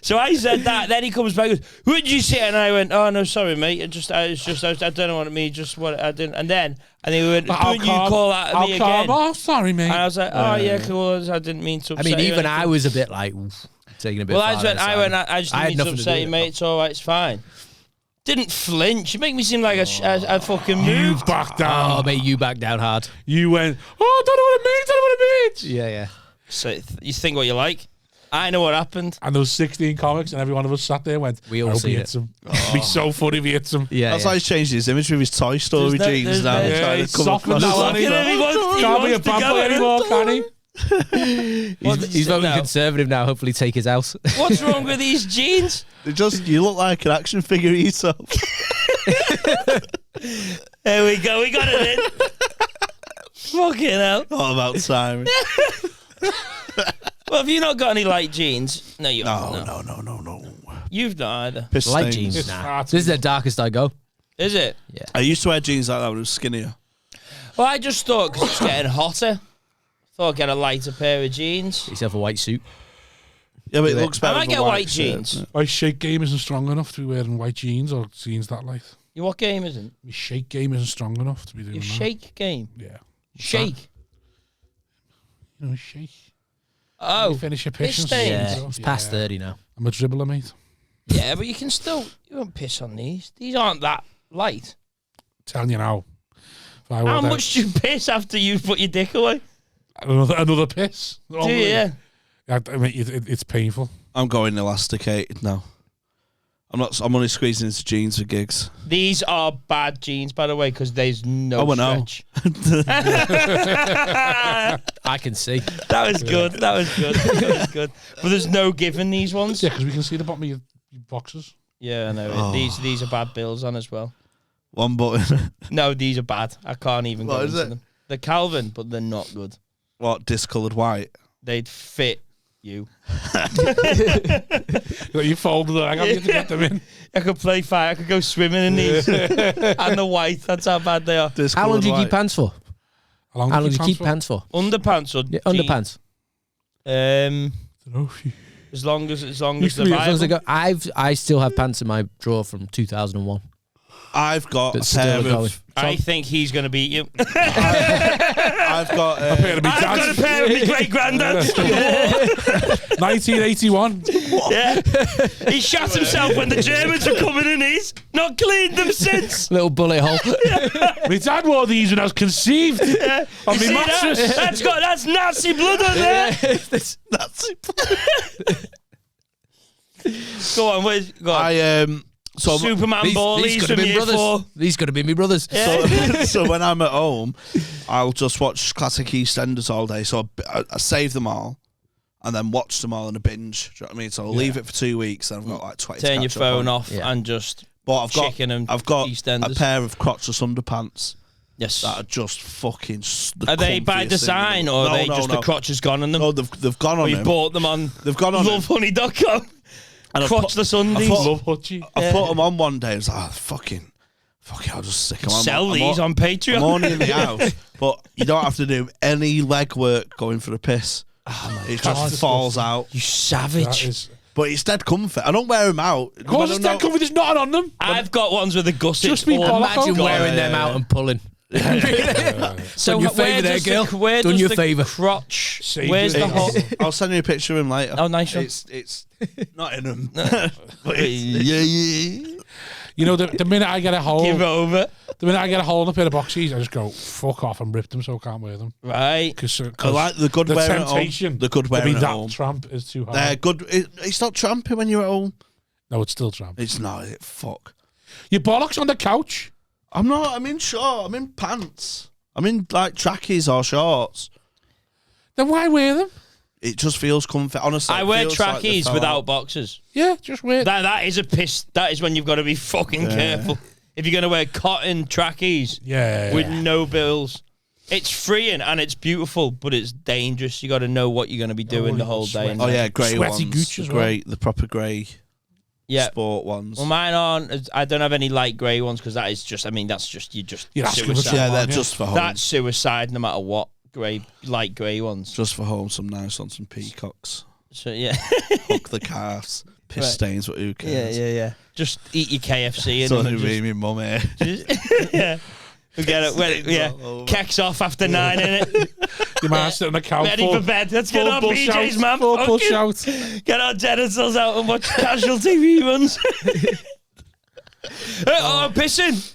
So I said that. Then he comes back and goes, "Who did you say?" And I went, "Oh no, sorry, mate. I don't know what it means. Just what I didn't." And he went, "Don't you call that me again?" Oh, sorry, mate. And I was like, "Oh yeah, cool. I didn't mean to." I mean, even I was a bit like taking a bit. I just didn't mean to upset you, mate. It's all right. It's fine. Didn't flinch. You make me seem like I fucking moved. You back down. Oh, mate, you backed down hard. You went, "Oh, don't know what it means. Don't know what it means." Yeah. So you think what you like. I know what happened. And those 16 comics, and every one of us sat there and went, We all see it. It'd be so funny if he hits him. Yeah. That's why he's changed his image with his Toy Story jeans now. Yeah, he's softened now, hasn't he? Can't be a bad boy anymore, can he? He's voting Conservative now. Hopefully, take his house. What's wrong with these jeans? You look like an action figure yourself. There we go. We got it in. Fucking hell. All about Simon. Well, have you not got any light jeans? No, you haven't. No. You've not either. Piss Light stains. jeans. Nah. This is the darkest I go. Is it? Yeah. I used to wear jeans like that when I was skinnier. Well, I just thought because it's getting hotter. Thought I'd get a lighter pair of jeans. Get yourself a white suit. Yeah, but it looks better. I might get white jeans. My shake game isn't strong enough to be wearing white jeans or jeans that light. Your what game isn't? My shake game isn't strong enough to be doing Your that. shake game? Yeah. Shake? Shake. Oh. You finish your piss and stains. stuff. It's past 30 now. I'm a dribbler, mate. Yeah, but you can still... You won't piss on these. These aren't that light. Telling you now. How much do you piss after you put your dick away? Another piss. Do you? Yeah. I mean, it's painful. I'm going elasticated now. I'm only squeezing into jeans for gigs. These are bad jeans, by the way, because there's no stretch. I can see. That was good. That was good. But there's no giving these ones. Yeah, because we can see the bottom of your boxes. Yeah, I know. These are bad bills on as well. One button. No, these are bad. I can't even go into is it? them. They're Calvin, but they're not good. What, discoloured white? They'd fit you. You folded it. I got to get them in. I could play fire. I could go swimming in these. And the white. That's how bad they are. How long do you keep pants for? How long do you keep pants for? Underpants or underpants? As long as they're viable. I still have pants in my drawer from 2001. I've got That's a pair still of... I think he's going to beat you. I've got a pair of I've got a pair of my great granddad's. 1981. Yeah. He shot himself when the Germans were coming in. He's not cleaned them since. Little bullet hole. My dad wore these when I was conceived. Yeah. On my mattress. That's Nazi blood on there. Nazi blood. Go on. So Superman ballies from year 4. These could have been my brothers. Yeah. So when I'm at home, I'll just watch classic EastEnders all day. So I save them all and then watch them all in a binge. Do you know what I mean? So I'll leave it for 2 weeks and I've got like 20 Turn your phone off Yeah. and just I've got EastEnders. a pair of crotchless underpants. Yes. That are just fucking... Are they by design or are they just the crotch has gone on them? No, they've gone on or you them. bought them on They've gone on lovehoney.com. And crotchless undies. Love Hutchie. I put them on one day. I was like, fuck it, I'll just stick them on. Sell these on Patreon. I'm only in the house, but you don't have to do any leg work going for a piss. It just falls out. You savage. But it's dead comfit. I don't wear them out. Of course, it's dead comfort. There's nothing on them. I've got ones with a gusset. Just be Imagine wearing them out and pulling. So Done your favour there, girl. Done your favour. Crotch. Where's the hole? I'll send you a picture of him later. Oh, nice one. It's not in him. Yeah. You know, the minute I get a hole, Give it over. the minute I get a hole in a pair of boxes, I just go fuck off and rip them so I can't wear them. Right. Because I like the good wearing at home. temptation The good wearing to be at home. that tramp is too hard. They're good. It's not tramping when you're at home. No, it's still tramp. It's not. Fuck. Your bollocks on the couch. I'm not. I'm in short. I'm in pants. I'm in like trackies or shorts. Then why wear them? It just feels comfy. Honestly, I it wear feels like they trackies fell without out. boxers. Yeah, just wear. That is a piss. That is when you've got to be fucking careful. If you're going to wear cotton trackies Yeah. with no bills. It's freeing and it's beautiful, but it's dangerous. You got to know what you're going to be doing the whole day. Oh yeah, grey Sweaty ones. gooch as well. Grey, the proper grey sport ones. Well, mine aren't. I don't have any light grey ones because that is just. I mean, that's just suicide. Yeah, they're just for home. That's suicide, no matter what. Light grey ones. Just for home, some nice ones, some peacocks. So yeah, Hook the calves, piss stains, but who cares? Yeah. Just eat your KFC That's and only me, mum here. yeah. We get it. Keks off after 9, innit? Your man sitting on the couch. Ready for bed. Let's get our PJs, man. Push out. Get our genitals out and watch casual TV runs. I'm pissing.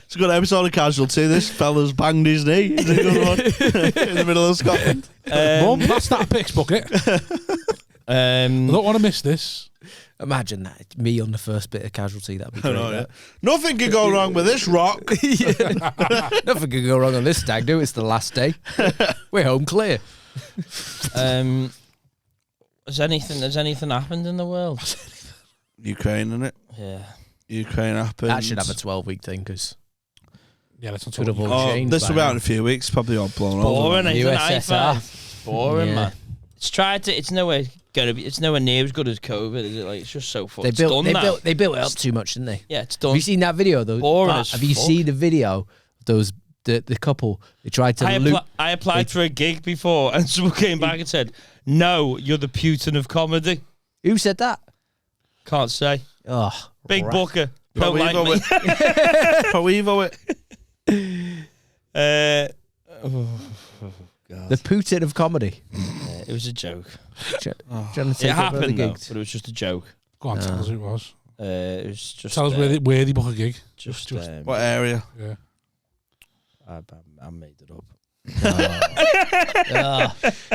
It's a good episode of Casualty. This fella's banged his knee. It's a good one. In the middle of Scotland. Mum, pass that picks bucket. I don't want to miss this. Imagine that. Me on the first bit of Casualty. That'd be great. Yeah. Nothing could go wrong with this rock. Nothing could go wrong on this stag do. It's the last day. We're home clear. Has anything happened in the world? Ukraine, innit? Yeah. Ukraine happened. That should have a 12-week thing because that's not could have all changed. This will be out in a few weeks. Probably all blown boring, over. USSR. Boring, man. It's nowhere near as good as COVID, is it? Like, it's just so fun. They built it up too much, didn't they? Yeah, it's done. Have you seen that video though? Boring as have you fuck. seen the video? Those the couple they tried to loop. I applied for a gig before, and someone came back and said, "No, you're the Putin of comedy." Who said that? Can't say. Oh, Big right. Booker. Don't like me. Pawevo it. God. The Putin of comedy. It was a joke. It It happened though, but it was just a joke. Go on, tell us who it was. It was just. Tell us where they book a gig. Just what area? Yeah. I made it up.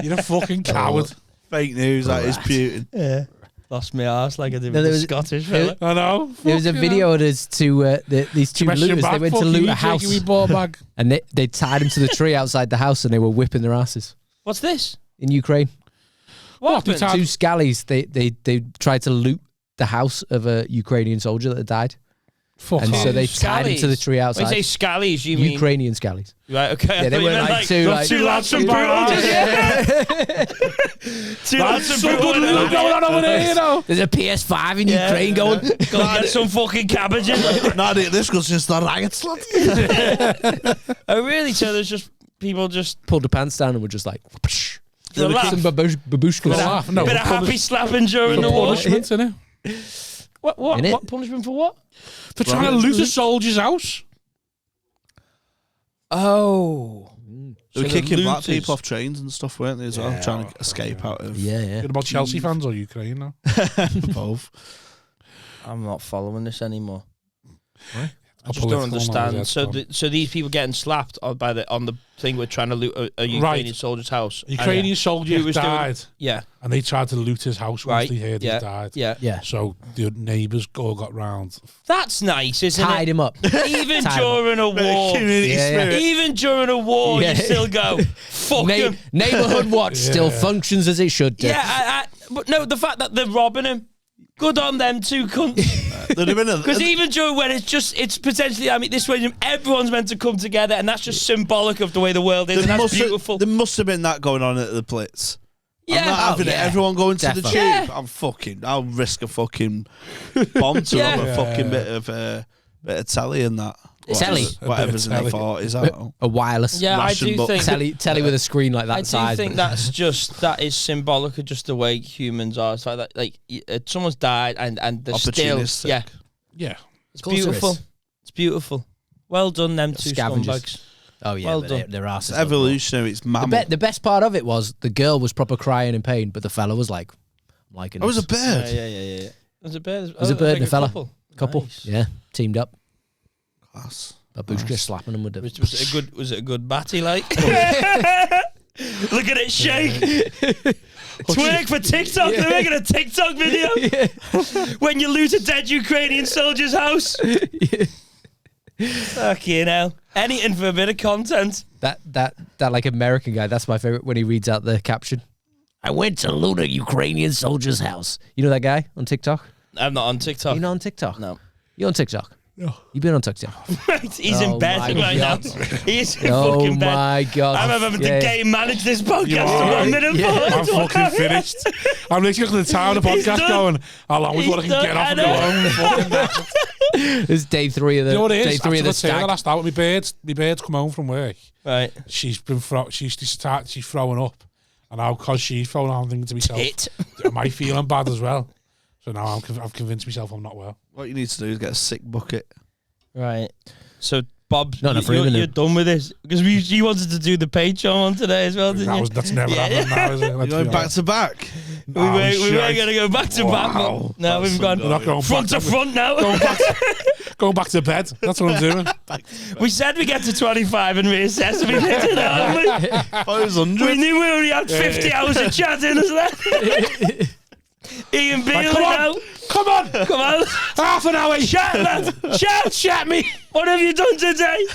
You're a fucking coward. Fake news. That is Putin. Yeah. Lost my arse like I did with the Scottish fella. I know. There was a video of these two looters. They went to loot a house, and they tied them to the tree outside the house, and they were whipping their asses. What's this? In Ukraine. What? Two scallies. They tried to loot the house of a Ukrainian soldier that had died. Fuck and off. so they tied him to the tree outside. When you say scallies, you mean Ukrainian scallies. Right? Okay. Yeah, they were like two lads from Brutal. Two lads from Brutal. Going on over there, you know. There's a PS5 in Ukraine going. Go and get some fucking cabbage in. Nah, this goes just the riots, lad. Oh really? So there's just people just pulled the pants down and were just like. Some babushkas. Bit of happy slapping during the war. Punishments, innit? What punishment for what? For trying to loot a soldier's house. Oh. They were kicking black people off trains and stuff, weren't they, as well? Trying to escape out of... Yeah. What about Chelsea fans or Ukraine now? Both. I'm not following this anymore. Right? I just don't understand. So these people getting slapped on the thing we're trying to loot a Ukrainian soldier's house. Ukrainian soldier died. Yeah. And they tried to loot his house once they heard he died. Yeah. So the neighbours all got round. That's nice, isn't it? Tied him up. Even during a war. Even during a war, you still go, fuck him. Neighbourhood watch still functions as it should do. Yeah, but no, the fact that they're robbing him, good on them two cunts. Because even during when it's potentially, I mean, this way everyone's meant to come together, and that's just symbolic of the way the world is, and that's beautiful. There must have been that going on at the Blitz. Yeah, I'm not having it. Everyone going to the tube. Yeah. I'll risk a fucking bomb to have a fucking bit of telly and that. Telly? Whatever's in the 40s. A wireless. Yeah, I do think telly with a screen like that size. I do think that is symbolic of just the way humans are. It's like that, like someone's died and they're still yeah. It's beautiful. It's beautiful. Well done, them two scumbags. Oh yeah, well done. Their asses. It's evolutionary. It's mammal. The best part of it was the girl was proper crying in pain, but the fella was like, "I'm liking." It was a bird. Yeah. It was a bird. It was a bird and a fella. Couple. Nice. Yeah, teamed up. Class. Babushka slapping him with the. Was it a good batty like? Look at it shake. Twerk for TikTok. They're making a TikTok video when you loot a dead Ukrainian soldier's house. Fucking hell. Anything for a bit of content. That like American guy, that's my favorite when he reads out the caption. I went to loot a Ukrainian soldier's house. You know that guy on TikTok? I'm not on TikTok. You're not on TikTok? No. You're on TikTok? You been on Tuxedo? He's in bed right now. He's in fucking bed. Oh my God. I'm having to game manage this podcast in 1 minute. I'm fucking finished. I'm literally looking at the time of the podcast going, how long was what I can get off and go home? It's day 3 of the. You know what it is? Day 3 of the Stag. Last hour, my bird's come home from work. Right. She's throwing up, and now because she's throwing up, I'm thinking to myself, am I feeling bad as well? So now I've convinced myself I'm not well. What you need to do is get a sick bucket. Right. So, Bob, you're done with this? Because you wanted to do the Patreon one today as well, didn't you? That's never happened now, is it? You're going back to back? We were going to go back to back. Now we've gone front to front now. Going back to bed. That's what I'm doing. We said we get to 25 and reassess. We did it, haven't we? We knew we only had 50 hours of chatting as well. Ian Beale now. Come on. Half an hour. Chat, lad. Chat me. What have you done today?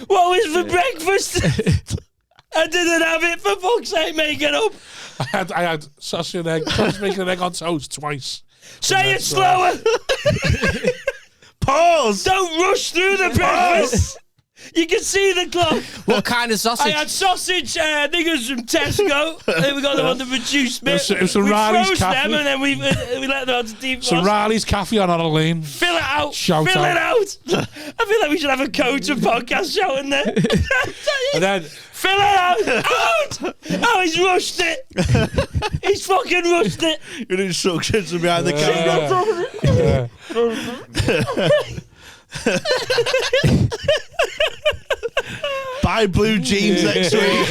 What was for breakfast? I didn't have it, for fuck's sake, make it up. I had sausage and egg, bacon and egg on toast twice. Say it slower. Pause. Don't rush through the breakfast. You can see the clock. What kind of sausage? I had sausage, I think it was from Tesco. Then we got them on the reduced bit. It was some we Riley's froze cafe. them and then we let them out to deep frost. Some Riley's cafe on Otter Lane. Fill it out. Shout Fill out. it out. I feel like we should have a coach of podcast shouting there. And then Fill it out. Out. Oh, he's rushed it. He's fucking rushed it. Your instructions are behind the camera. Buy blue jeans next week.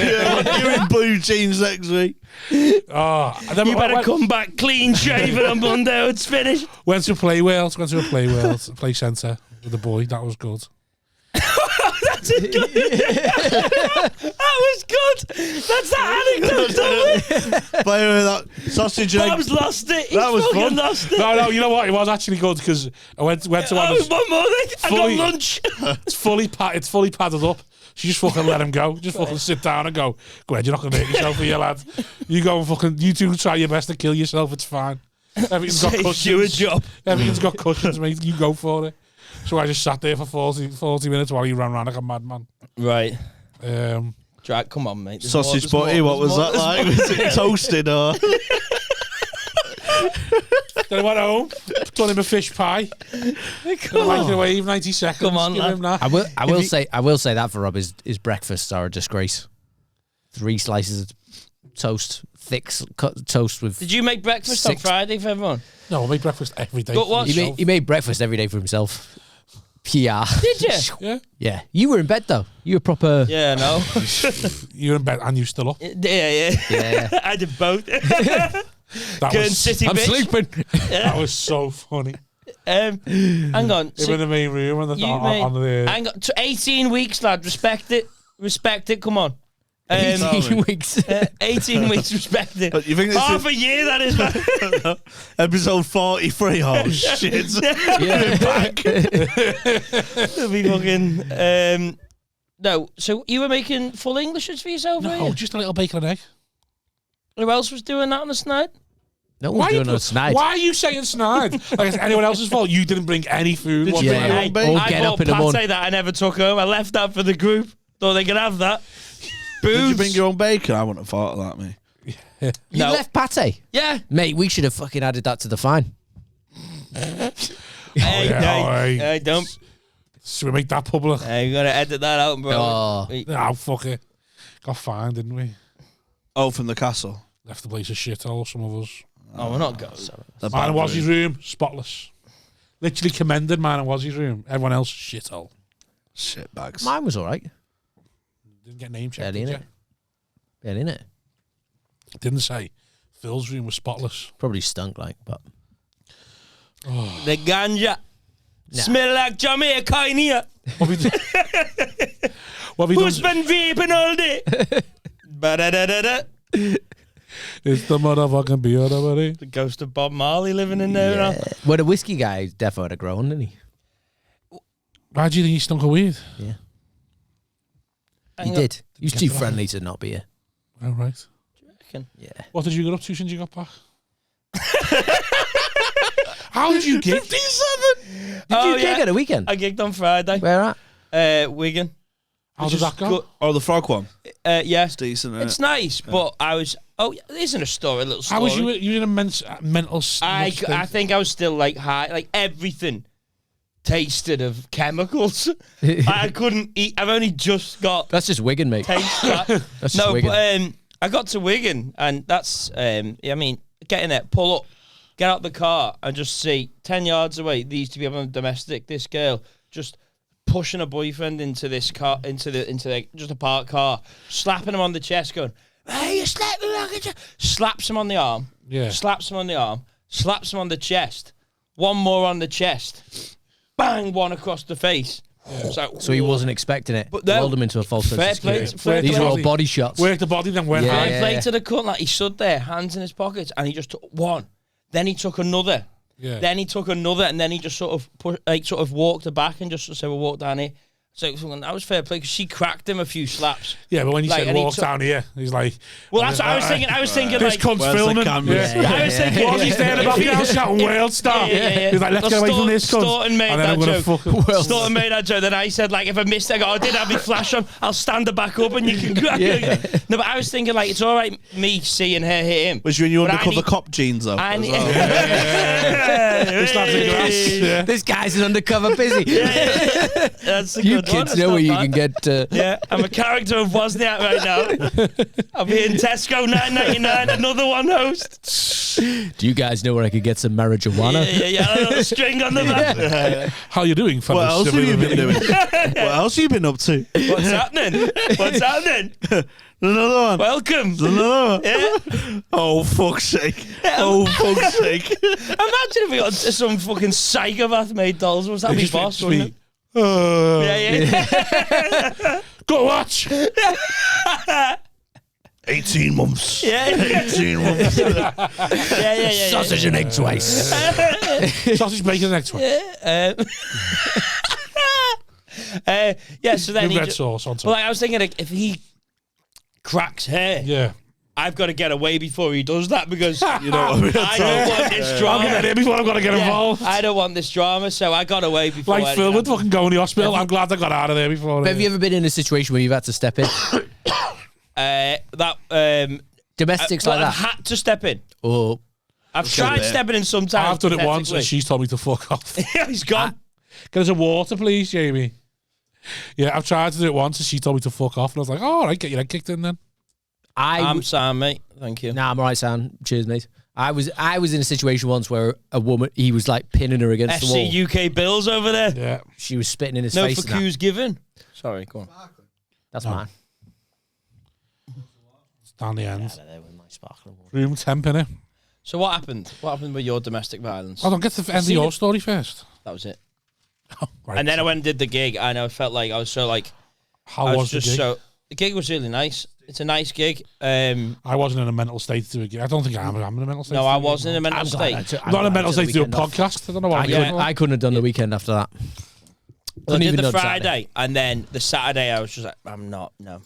You're in blue jeans next week. You better come back clean shaven on Monday or it's finished. Went to a play centre with the boy. That was good. That's it. That was good. That's that anecdote, don't we? By the way, that sausage egg. Bob's lost it. That was fucking fun. lost it. No, you know what? It was actually good because I went to one of One morning, I got lunch. It's fully padded up. She just fucking let him go. Just fucking sit down and go ahead, you're not going to hurt yourself here, lad. You go and fucking, you two try your best to kill yourself, it's fine. Everything's got cushions. You a job. Everything's got cushions, mate. You go for it. So I just sat there for 40 minutes while he ran around like a madman. Right. Jack, come on, mate. Sausage butty, what was that like? Was it toasted or? Then I went home, done him a fish pie. Microwave, 90 seconds. Come on, lad. I will say that for Rob, his breakfasts are a disgrace. 3 slices of toast, thick cut toast with. Did you make breakfast on Friday for everyone? No, I make breakfast every day. But what? He made breakfast every day for himself. Yeah. Did you? Yeah. Yeah. You were in bed though. You were proper. Yeah, no. You were in bed and you still up. Yeah. I did both. That was, City I'm bitch. sleeping. that was so funny. Hang on. Even in the main room on the Hang on. 18 weeks, lad. Respect it. Come on. 18 weeks. 18 weeks, respect it. But you think this half a year, that is, man. Episode 43. Oh, shit. Yeah. Back. It'll be fucking. No, so you were making full Englishes for yourself, were you? just a little bacon and egg. Who else was doing that on the snide? No one's doing no snide. Why are you saying snide? Like it's anyone else's fault. You didn't bring any food. Did you bring your own bacon? Or I get bought up in the morning. pate that I never took home. I left that for the group. Thought they could have that. Did you bring your own bacon? I wouldn't have thought of that, mate. You No. left pate? Yeah. Mate, we should have fucking added that to the fine. Hey, don't. Should we make that public? Hey, you gotta edit that out, bro. Oh. No, fuck it. Got fined, didn't we? Oh, from the castle. Left the place a shithole, some of us. Oh, we're not going. The Mine and bad Wazzy's room, spotless. Literally commended mine and Wazzy's room. Everyone else, shithole. Shit bags. Mine was all right. Didn't get name checked, Barely did in you? it. Barely in it. Didn't say. Phil's room was spotless. Probably stunk like, but. The ganja. Nah. Smell like Jamaica in here. What have we done? What have we Who's done? been vaping all day? Ba-da-da-da-da. It's the motherfucking beard, buddy. The ghost of Bob Marley living in there now. Well, the whiskey guy definitely had a grown, didn't he? Why do you think he stunk of weed? Yeah. Hang He on. did. He was too friendly to not be here. Oh, right. Reckon. Yeah. What did you get up to since you got back? How did you gig? 57. Did you gig at a weekend? I gigged on Friday. Where at? Wigan. How did that go? Oh, the frog one. Yeah. It's decent, isn't It's it? nice, but I was... Oh, there isn't a story, a little story. How was you in a mental state? I think I was still like high. Like everything tasted of chemicals. I couldn't eat. I've only just got That's just Wigan, mate. taste back. That's just Wigan. But I got to Wigan, and that's I mean, getting there, pull up, get out the car, and just see 10 yards away. These two people on domestic. This girl just pushing a boyfriend into this car, into just a parked car, slapping him on the chest, going, "Hey, you slapped me like a..." Slaps him on the arm. Yeah. Slaps him on the arm. Slaps him on the chest. One more on the chest. Bang! One across the face. Yeah. So he wasn't expecting it. But Welled him into a false sense of security. These are all body shots. Work the body, then went high. I played to the cut, like he stood there, hands in his pockets, and he just took one. Then he took another. Yeah. Then he took another, and then he just sort of walked her back and just said, "We'll walk down here." So that was fair play because she cracked him a few slaps. Yeah, but when you Like, said and he walk took- down here, he's like, Well, that's what I was thinking. I was thinking this like, cunt's Where's the filming. cameras? I was thinking, While he's there about the house shouting world star. Yeah. He's like, let's get away from this cunt. Staunton made And then I'm that gonna joke. fuck him. Staunton made that joke. Then I said, like, if I missed, I go, I did have my flash on. I'll stand her back up and you can crack her. No, but I was thinking, like, it's all right me seeing her hit him. Was you in your But I undercover need- cop jeans, though? I as need- well? This lad's in grass. Yeah. This guy's an undercover busy. That's a You good one. kids That's know not where you bad. can get... Yeah, I'm a character of Wozniak right now. I'll be in Tesco 9.99, another one host. Do you guys know where I could get some marijuana? Yeah, a little string on the back. How you doing, fellas? What else have you been doing? What else have you been up to? What's happening? What's happening? Another one. Welcome. Another one. Yeah. Oh, fuck's sake. Oh, fuck's sake. Imagine if we got some fucking psychopath made dolls. Was that me boss, wouldn't it? Yeah. Go watch. 18 months. Yeah. 18 months. Yeah. Sausage and egg twice. Sausage bacon next one. So then With he red sauce on But top. like, I was thinking, like, if he cracks her, Yeah. I've got to get away before he does that because You know what I mean? I don't want this I'll drama. get in before I've got to get involved. I don't want this drama, so I got away before. Like Phil would fucking go in the hospital. I'm glad I got out of there before. Have you ever been in a situation where you've had to step in? Domestics like I've that? had to step in. Or I've tried stepping in sometimes. I've done it once and pathetically. she's told me to fuck off. He's gone. Get us a water, please, Jamie. Yeah, I've tried to do it once and she told me to fuck off. And I was like, oh, all right, get your head kicked in then. I'm Sam, mate. Thank you. Nah, I'm alright, Sam. Cheers, mate. I was in a situation once where a woman, he was like pinning her against the wall. FC UK Bills over there. Yeah. She was spitting in his No face. for and that. Q's given. Sorry, go on. That's mine. It's down the end. There with my sparkling water. Room temp, innit? So what happened? What happened with your domestic violence? Hold on, get to the end of your story first. That was it. Right. And then I went and did the gig, and I felt like I was so like. How I was the just gig? so. The gig was really nice. It's a nice gig. I wasn't in a mental state to do a gig. I don't think I'm in a mental state. No, to I do a gig, wasn't in a mental I'm glad state. I'm not in a mental state to do a weekend off. podcast. I don't know why. I couldn't have done the weekend after that. Well, I Couldn't did even the done Friday, Saturday. and then the Saturday I was just like, I'm not, no.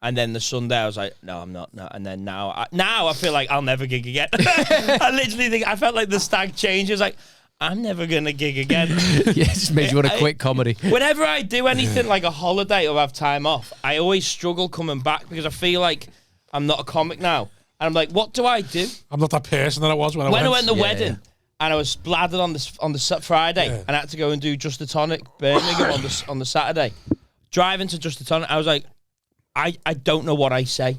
And then the Sunday I was like, no, I'm not, no. And then now I feel like I'll never gig again. I literally think I felt like the Stag change. It was like, I'm never gonna gig again. Yeah, it just made you want to quit comedy. Whenever I do anything like a holiday or have time off, I always struggle coming back because I feel like I'm not a comic now. And I'm like, what do I do? I'm not that person that I was when I When I went. went to the wedding and I was bladdered on the Friday and I had to go and do Just a Tonic Birmingham on the Saturday. Driving to Just a Tonic, I was like, I don't know what I say.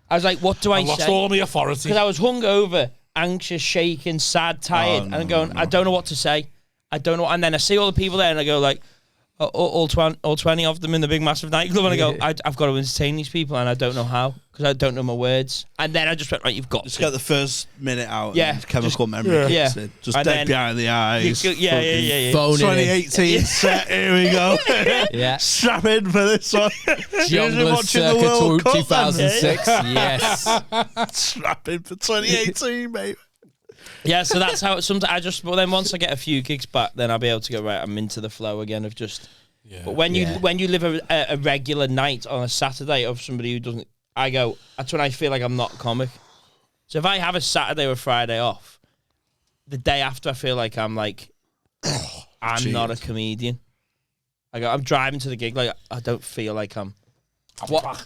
I was like, what do I lost say? all my authority. Because I was hungover, anxious, shaking, sad, tired, and I'm going, I don't know what to say. I don't know. And then I see all the people there and I go like, all 20 of them in the big massive nightclub, and I go, I've got to entertain these people and I don't know how because I don't know my words. And then I just went, right, you've got Just to. get the first minute out. Yeah, And chemical memory. yeah. Kicks in. Just And dead then- behind the eyes. Yeah. Phone it in. 2018 set. Here we go. Yeah. Strap in for this one. Junglers watching the circa World Cup, 2006. Yes. Strap in for 2018, mate. Yeah, so that's how it sometimes but then once I get a few gigs back, then I'll be able to go, right, I'm into the flow again of just. Yeah. But when you live a regular night on a Saturday of somebody who doesn't, I go, that's when I feel like I'm not comic. So if I have a Saturday or Friday off, the day after, I feel like I'm like, I'm not a comedian. I'm driving to the gig, like, I don't feel like I'm. What?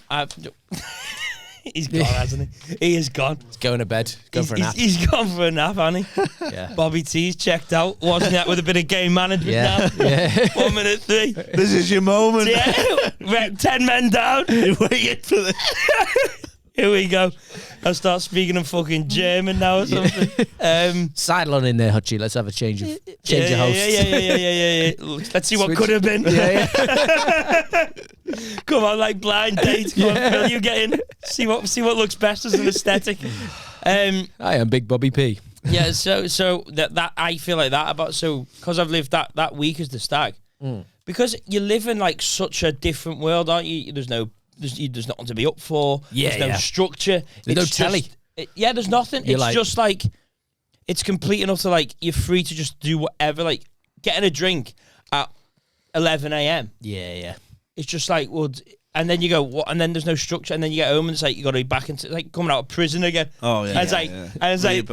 He's gone, hasn't he? He is gone. He's going to bed. Going for a nap. He's gone for a nap, hasn't he? Yeah. Bobby T's checked out. Wasn't that with a bit of game management now? Yeah. 1 minute 3. This is your moment. Yeah. 10 men down. You're waiting for this. Here we go. I'll start speaking in fucking German now or something. Sidle on in there, Hutchie. Let's have a change of host. Yeah. Let's see what could have been. Yeah. Come on, like blind date. Come on, Phil, you get in. See what looks best as an aesthetic. Hi, I'm Big Bobby P. Yeah, so that I feel like that about because I've lived that week as the Stag. Because you live in like such a different world, aren't you? There's nothing to be up for. There's no structure. There's no telly. There's nothing. You're it's just like it's complete enough to like you're free to just do whatever. Like getting a drink at 11 a.m. Yeah. It's just like and then you go what? And then there's no structure. And then you get home and it's like you got to be back into like coming out of prison again. Oh yeah. And it's like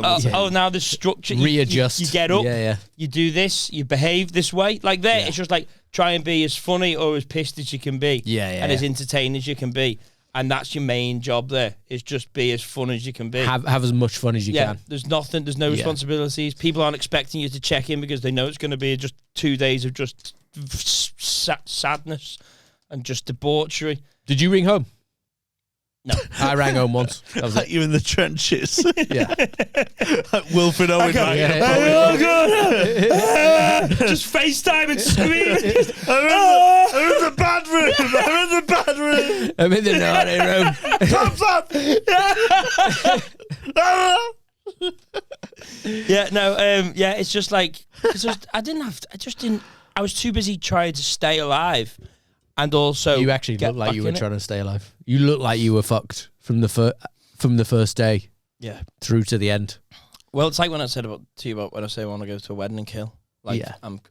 now there's structure. Readjust. You get up. Yeah. You do this. You behave this way. Like there, it's just like try and be as funny or as pissed as you can be. And as entertaining as you can be. And that's your main job there, is just be as fun as you can be. Have as much fun as you can. There's nothing, there's no responsibilities. People aren't expecting you to check in because they know it's going to be just 2 days of just sadness and just debauchery. Did you ring home? No. I rang home once. That was like you in the trenches. Yeah. Like Wilfred Owen. Oh, God. Just FaceTime and screaming. I'm in the bad room. I'm in the naughty room. It's just like, I was too busy trying to stay alive. And also, you actually looked like you were trying to stay alive. You looked like you were fucked from the first day, through to the end. Well, it's like when I said about when I say I want to go to a wedding and kill. Like,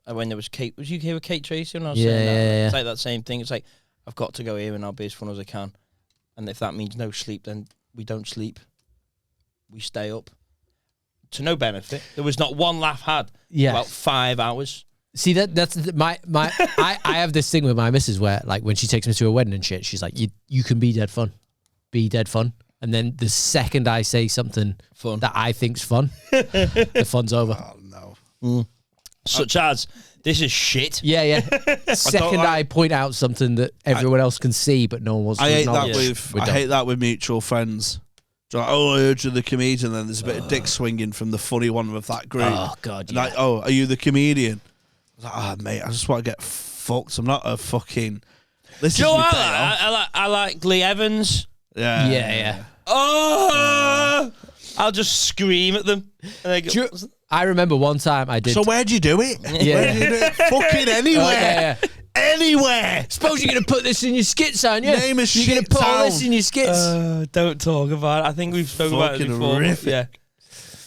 when there was Kate, was you here with Kate Tracy when I was saying that? It's like that same thing. It's like I've got to go here and I'll be as fun as I can. And if that means no sleep, then we don't sleep. We stay up to no benefit. There was not one laugh had. About 5 hours. See, that's I have this thing with my missus where, like, when she takes me to a wedding and shit, she's like, you can be dead fun. And then the second I say something that I think's fun, the fun's over. Oh, no. Such as, this is shit. Yeah. Second I point out something that everyone else can see, but no one wants to acknowledge. I hate that with mutual friends. Like, I heard you're the comedian, and then there's a bit of dick swinging from the funny one of that group. Oh, God, Like, are you the comedian? I was like, mate, I just want to get fucked. I'm not a fucking... Listen, do you know what I like Lee Evans. Yeah. Oh! I'll just scream at them. And go, I remember one time I did... So where'd you do it? Yeah. Where'd you do it? Fucking anywhere. Anywhere. Suppose you're going to put this in your skits, aren't you? Name a shit You're going to put all this in your skits. Don't talk about it. I think we've spoken about it before. Horrific. Yeah.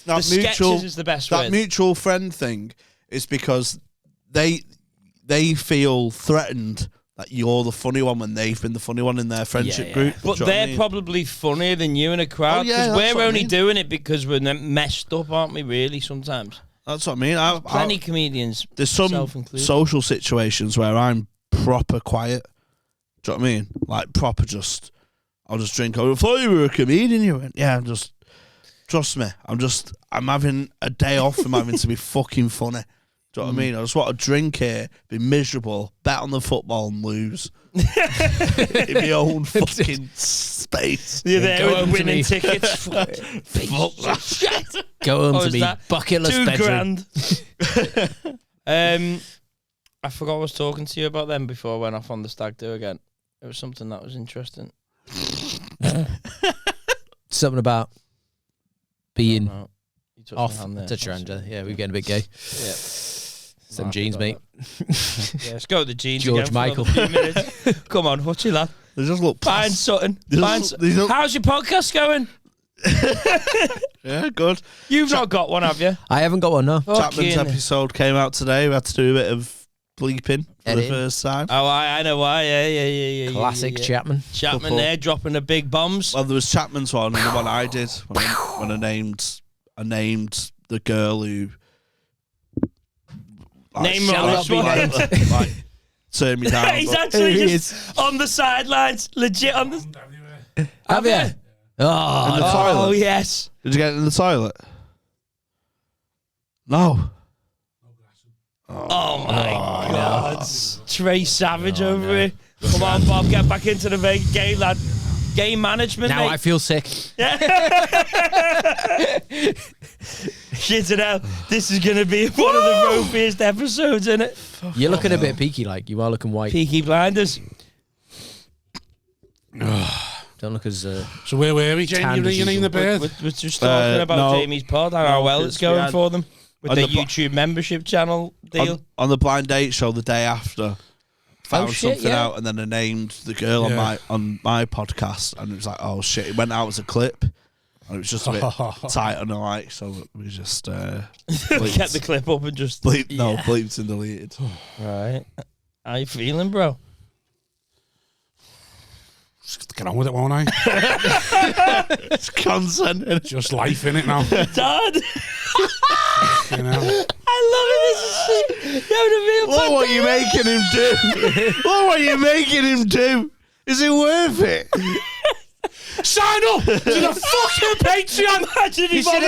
The sketches is the best That word. mutual friend thing is because they feel threatened that you're the funny one when they've been the funny one in their friendship group. But they're probably funnier than you in a crowd because we're only doing it because we're messed up, aren't we, really, sometimes? That's what I mean. Plenty comedians. There's some social situations where I'm proper quiet. Do you know what I mean? Like, proper I'll just drink. I thought you were a comedian. You went, yeah, trust me. I'm having a day off from having to be fucking funny. Do you know what I mean? I just want to drink here, be miserable, bet on the football and lose. In my own fucking space. You're there with winning tickets. Fuck that shit. Go home to me bucketless bedroom. £2,000. I forgot I was talking to you about them before I went off on the stag do again. It was something that was interesting. Something about being off. Touch your hand there. Yeah, we're getting a bit gay. Yeah. Some jeans, mate. Yeah, let's go with the jeans. George again Michael. For a few minutes. Come on, what's your lad? They just look Find something. How's your podcast going? Yeah, good. You've not got one, have you? I haven't got one, no. Chapman's episode came out today. We had to do a bit of bleeping for the first time. Oh, I know why. Yeah. Classic Chapman. Chapman there dropping the big bombs. Well, there was Chapman's one and the one I did when I named the girl who Name rubbish. Like, turn me down. He's actually just on the sidelines, legit on the. Have you? Oh, In the toilet? Oh yes. Did you get in the toilet? No. Oh my God. Trey Savage over here. Come on, Bob, get back into the game, lad. Game management, now mate. I feel sick. Shit it out. This is going to be one of the ropiest episodes, isn't it? You're looking a bit peaky, like. You are looking white. Peaky Blinders. Don't look as... So where were we, Jamie? You're naming the bird? We're just talking about Jamie's pod and how well it's going for them. With the YouTube membership channel deal. On the blind date show the day after, found something out, and then I named the girl on my podcast, and it was like, oh shit, it went out as a clip, and it was just a bit tight on the like, so we just kept the clip up and just bleeped and deleted. Right, how you feeling, bro? Just get on with it, won't I? It's consent. Just life in it now. Dad. You know? I love it. This is Look what you're making him do. Look what you're making him do. Is it worth it? Sign up to the fucking Patreon. Imagine You should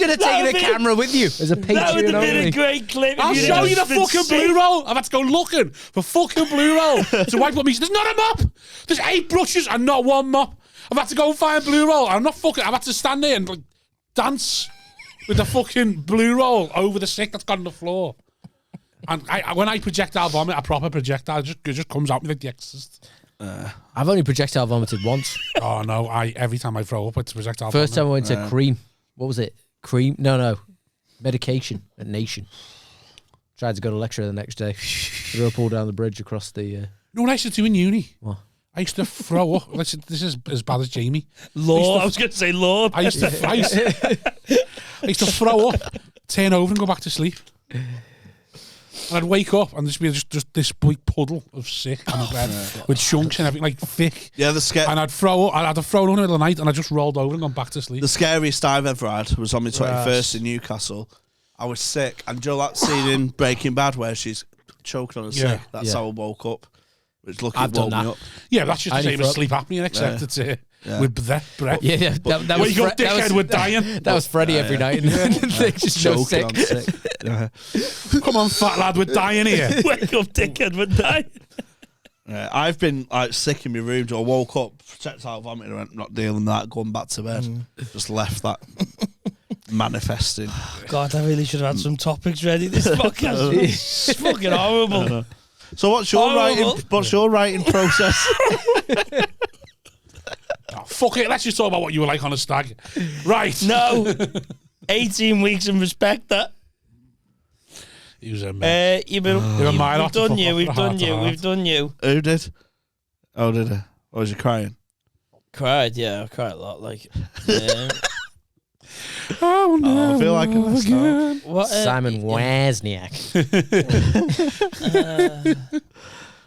have taken a camera with you as a Patreon That would have been only. a great clip. I'll show you the fucking blue roll. I've had to go looking for fucking blue roll to wipe up me. There's not a mop. There's 8 brushes and not one mop. I've had to go and find blue roll. I'm not fucking. I've had to stand there and like dance with the fucking blue roll over the sick that's got on the floor. And when I projectile vomit, a proper projectile, it just comes out me like The Exorcist. I've only projectile vomited once. Oh no! Every time I throw up, it's projectile. First time I vomit. went to cream. What was it? Cream? No. Medication at Nation. Tried to go to lecture the next day. Threw up all down the bridge across the... You know what I used to do in uni? What? I used to throw up. This is as bad as Jamie. Lord, I was going to say Lord. I used to throw up, turn over and go back to sleep. And I'd wake up and there'd be just this big puddle of sick on the bed with chunks and everything, like thick. Yeah, and I'd throw up. I'd have thrown up in the middle of the night and I just rolled over and gone back to sleep. The scariest I've ever had was on my 21st in Newcastle. I was sick, and Joe, that scene in Breaking Bad where she's choking on a sick. That's how I woke up. Which lucky I've done woke me that. up. Yeah, that's just the same as sleep apnea, except it's with breath. Yeah, that was... Wake up, dickhead, we're dying. That was Freddie every night. Just so sick. On sick. Come on, fat lad, we're dying here. Wake up, dickhead, we're dying. I've been like sick in my room. I woke up, projectile vomiting, and went, not dealing with that, going back to bed. Just left that manifesting. God, I really should have had some topics ready. This podcast is fucking horrible. So what's your writing process? Oh, fuck it, let's just talk about what you were like on a stag. Right. No. 18 weeks and respect that. He was a man. We've done you. Who did? Oh, did I? Or was you crying? Cried, yeah, I cried a lot. Like, oh no! I feel like I'm what, Simon Wozniak.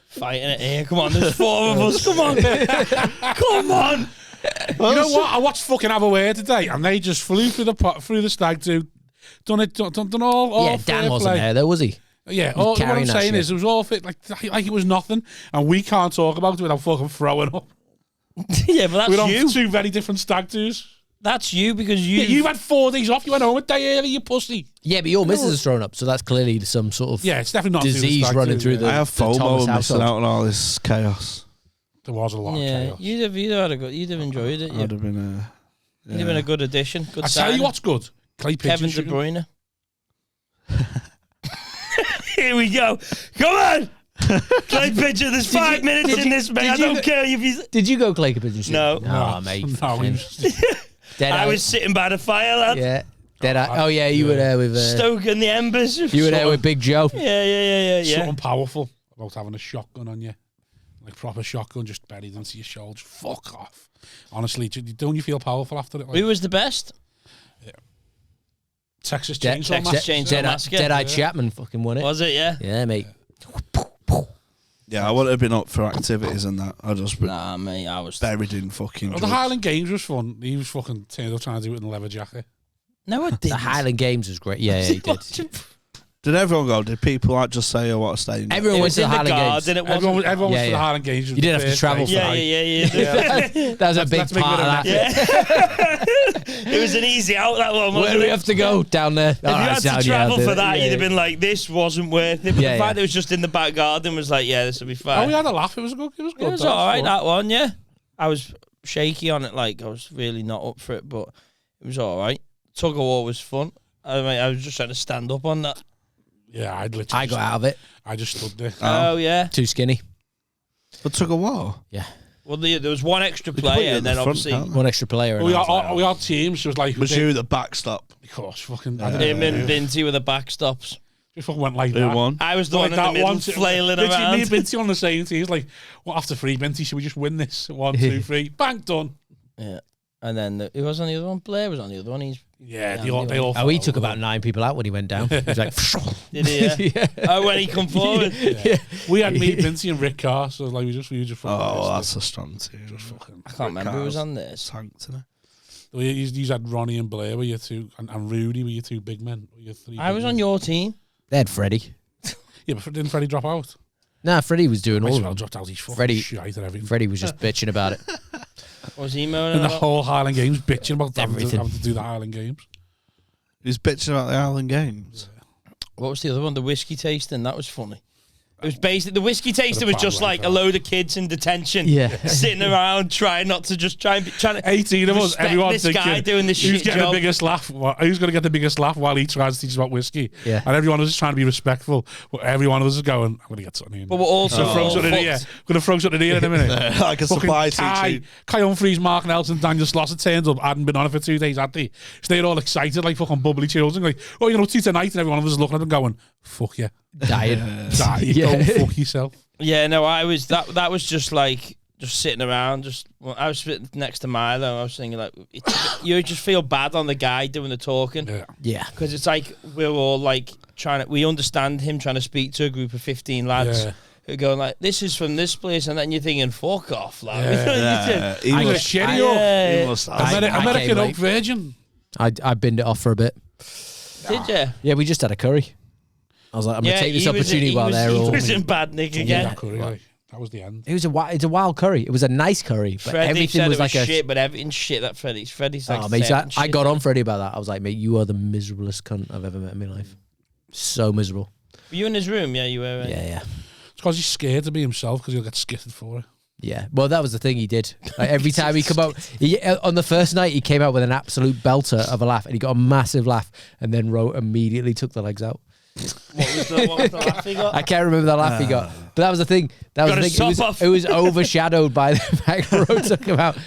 Fighting it here. Come on, there's 4 of us. Come on. Come on. You know what? I watched fucking Have a Word today, and they just flew through the stag do. Done all. Yeah, Dan wasn't there though, was he? Yeah, all, what I'm saying is it was all fit like it was nothing, and we can't talk about it without fucking throwing up. Yeah, but that's we're you. on 2 very different stag do's. That's you because you had 4 days off. You went home a day early, you pussy. Yeah, but your missus has thrown up, so that's clearly some sort of it's definitely not disease running through the. I have FOMO Thomas and missing household. out on all this chaos. There was a lot of chaos. You'd have enjoyed it. I'd have been You'd have been a good addition. Good. I tell you what's good. Clay Kevin pigeon De Bruyne. Here we go. Come on. Clay pigeon. There's 5 minutes in this, mate. I don't care if he's. Did you go clay pigeon shooting? No. Oh, mate. No, I was sitting by the fire, lad. Yeah. Oh yeah, you were there with stoking the embers. You were there with Big Joe. Yeah. Something powerful about having a shotgun on you, like proper shotgun, just buried into your shoulder. Fuck off. Honestly, don't you feel powerful after it? Like, who was the best? Texas Chainsaw Massacre. Deadeye Chapman fucking won it. Was it? Yeah. Yeah, mate. Yeah, I wouldn't have been up for activities and that. I just mate, I was buried in fucking. The Highland Games was fun. He was fucking turned up trying to do it in a leather jacket. No, I didn't. The Highland Games was great. Yeah, he did. Did everyone go? Did people like just say, "I want to stay"? Everyone went to the Highland Games. Everyone went to the Highland Games. You didn't have to travel for that. Yeah. That was a big part of that. Yeah. It was an easy out, that one, wasn't Where do we have to go? Down there. If you had to travel for that, you'd have been like, this wasn't worth it. But the fact it was just in the back garden was like, yeah, this will be fine. Oh, we had a laugh. It was good. It was all right, that one, yeah. I was shaky on it, like, I was really not up for it, but it was all right. Tug of war was fun. I was just trying to stand up on that. Yeah, I got out of it. I just stood there. Oh, yeah. Too skinny. But tug of war? Yeah. Well, there was one extra player, and then obviously one extra player. We had teams. So it was like was you the backstop? Of course, fucking. Him and Vinty were the backstops. We fucking went like Who that. won? I was the one in the middle flailing around. Me and Vinty on the same team. He's like, "What after 3, Vinty? Should we just win this? 1, 2, 3, bang, done." Yeah, and then who was on the other one? Blair was on the other one. They all. Oh, he took about 9 people out when he went down. He was like, did he? Yeah. Oh, when he come forward. Yeah. We had me, Vincy, and Rick Carr. So like we just. That's a strong team. I can't remember who was on this. You had Ronnie and Blair were your two, and Rudy were your 2 big men. Your 3 I was on your team. they had Freddie. Yeah, but didn't Freddie drop out? Nah, Freddie was doing all of them. Dropped out. He's fucking shite at everything. Freddie was just bitching about it. Was he moaning and the about? whole Highland Games bitching about everything. having to do the Highland Games. He's bitching about the Highland Games. What was the other one? The whiskey tasting. That was funny. It was basically the whiskey tasting was just like a load of kids in detention, sitting around trying not to just trying to 18 of us, everyone this thinking guy doing this who's shit getting job. the biggest laugh? Who's going to get the biggest laugh while he tries to teach us about whiskey? Yeah. And everyone was just trying to be respectful. But every one of us is going, I'm going to get something in. But we're also throw something in here. We're going to throw something in here in a minute. Like a supply teaching. Kai Humphries, Mark Nelson, Daniel Slosser turned up, hadn't been on it for 2 days, had they? So they're all excited, like fucking bubbly children, like, oh, you know, tea tonight, and every one of us is looking at them going, fuck you. Dying. Go fuck yourself. Yeah, no, I was that was just like just sitting around. I was sitting next to Milo. And I was thinking like, you just feel bad on the guy doing the talking. Yeah, because it's like we're all like we understand him trying to speak to a group of 15 lads. Yeah. Who are going like, this is from this place, and then you're thinking, fuck off, like. He was shitty. American Oak Virgin. I binned it off for a bit. Did you? Yeah, we just had a curry. I was like, I'm going to take this opportunity while they're all... He was in bad nick again. That was the end. It's a wild curry. It was a nice curry, but Freddie everything was like shit, but everything's shit that Freddie's like... Oh, mate, I got on Freddie about that. I was like, mate, you are the miserablest cunt I've ever met in my life. So miserable. Were you in his room? Yeah, you were. Yeah. It's because he's scared to be himself because he'll get skittered for it. Yeah, well, that was the thing he did. Like, every time he come out, on the first night, he came out with an absolute belter of a laugh, and he got a massive laugh, and then Ro immediately took the legs out. What was the laugh he got? I can't remember the laugh he got, but that was the thing. It was overshadowed by the fact that Ro took him out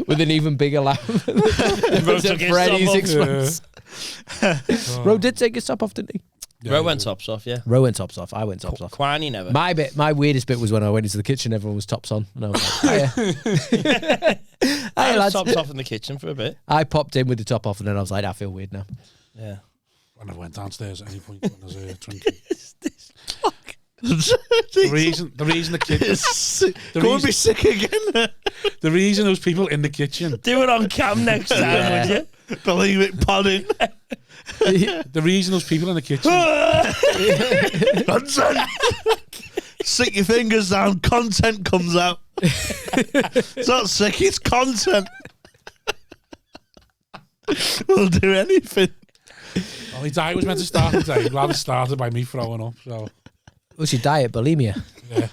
with an even bigger laugh. Ro took his top off. Ro did take his top off, didn't he? Yeah, Ro went tops off, yeah. Ro went tops off. I went tops off. Quani never. My weirdest bit was when I went into the kitchen. Everyone was tops on, and I was like, I was tops off in the kitchen for a bit. I popped in with the top off, and then I was like, I feel weird now. Yeah. I never went downstairs at any point when I was drinking. The reason the kitchen... Go and be sick again. The reason there was people in the kitchen... Do it on cam next time, would you? Believe it, pudding. The reason there's people in the kitchen... Content! Stick your fingers down, content comes out. It's not sick, it's content. We'll do anything. Well, his diet was meant to start today. Glad it started by me throwing up. So, what's your diet? Bulimia. Yeah,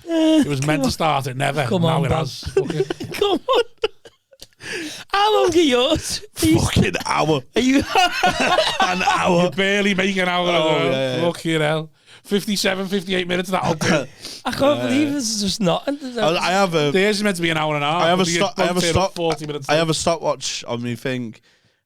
it was meant to start. It never. Come now on, it has. Come on. How long are yours? Fucking hour. Are you an hour? You barely make an hour. Fucking hell. 57, 58 minutes. That'll do. I can't believe this is just not. I have a. Theirs is meant to be an hour and a half. I have 40 minutes. I have a stopwatch on my thing,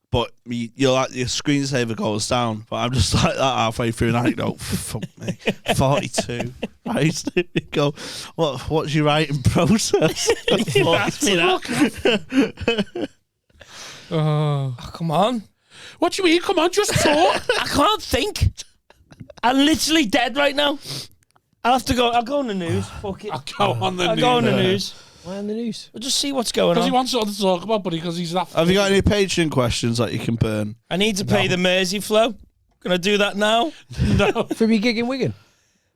but your screensaver goes down. But I'm just like that halfway through, and I go, fuck me, 42. Right, there we go. What's your writing process? You asked me that. Oh, come on. What do you mean? Come on, just talk. I can't think. I'm literally dead right now. I'll have to go. I'll go on the news. Fuck it. I'll go on the news. I'll go on the news. Why on the news? We'll just see what's going Because on. he wants something to talk about, but because he's that. Have you got any Patreon questions that you can burn? I need to pay the Mersey flow. Can I do that now? No. For your gig in Wigan?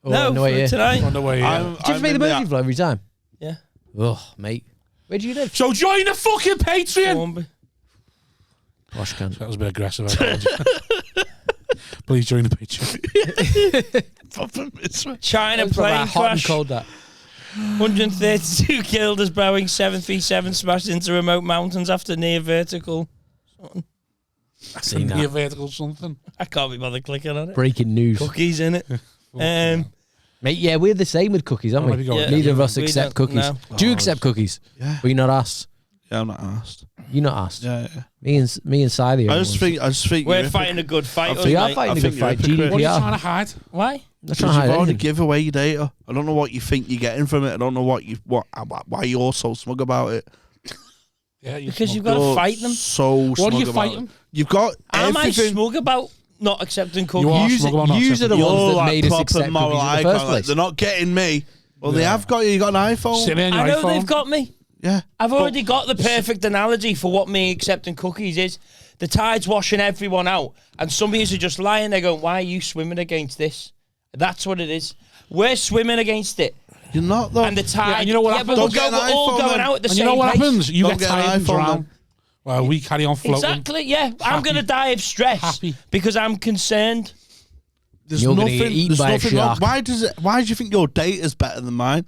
No, for tonight. On the way. Do you have to pay the Mersey flow every time? Yeah. Oh, mate. Where do you live? So join the fucking Patreon. Thornbury. Gosh, cunt. That was a bit aggressive. Please join the Patreon. China plane Hot and crash. cold, that. 132 killed as Boeing 737 smashed into remote mountains after near vertical. Seen Near that. vertical something. I can't be bothered clicking on it. Breaking news. Cookies in it. Mate, yeah, we're the same with cookies, aren't we? Where have you got? Yeah. Neither of us We accept don't- cookies. no. Do you accept cookies? Yeah. Were you not asked? Yeah, I'm not asked. You not asked? Yeah. Me and Siley. I just think We're you're fighting a good fight. We are mate. fighting I a good think you're a fight. hypocrite. What are you trying GDPR. to hide? Why? Not because trying to you've hide already anything. give away your data. I don't know what you think you're getting from it. I don't know why you're so smug about it. Yeah, Because you've got to You're fight them. So smug What are you about fighting? it. You've got Am I everything. smug about not accepting cookies? You are Yous smug about not are the accepting ones You're that like made us proper accept moral cookies in the icon. first Like, place. they're not getting me. Well, they have got you. You got an iPhone. Sit in your I know iPhone. they've got me. Yeah. I've already got the perfect analogy for what me accepting cookies is. The tide's washing everyone out, and some of you are just lying there going, why are you swimming against this? That's what it is. We're swimming against it. You're not though. And the tide... Yeah, and you know what but happens? we're Don't get an all iPhone, going then. out at the And same you know what pace. happens? You Don't get get an tired and iPhone, drown. then. Well, we carry on floating. Exactly, yeah. I'm Happy. going to die of stress Happy. because I'm concerned. There's You're gonna nothing. get eaten There's by a nothing wrong. shark. Why do you think your data's better than mine?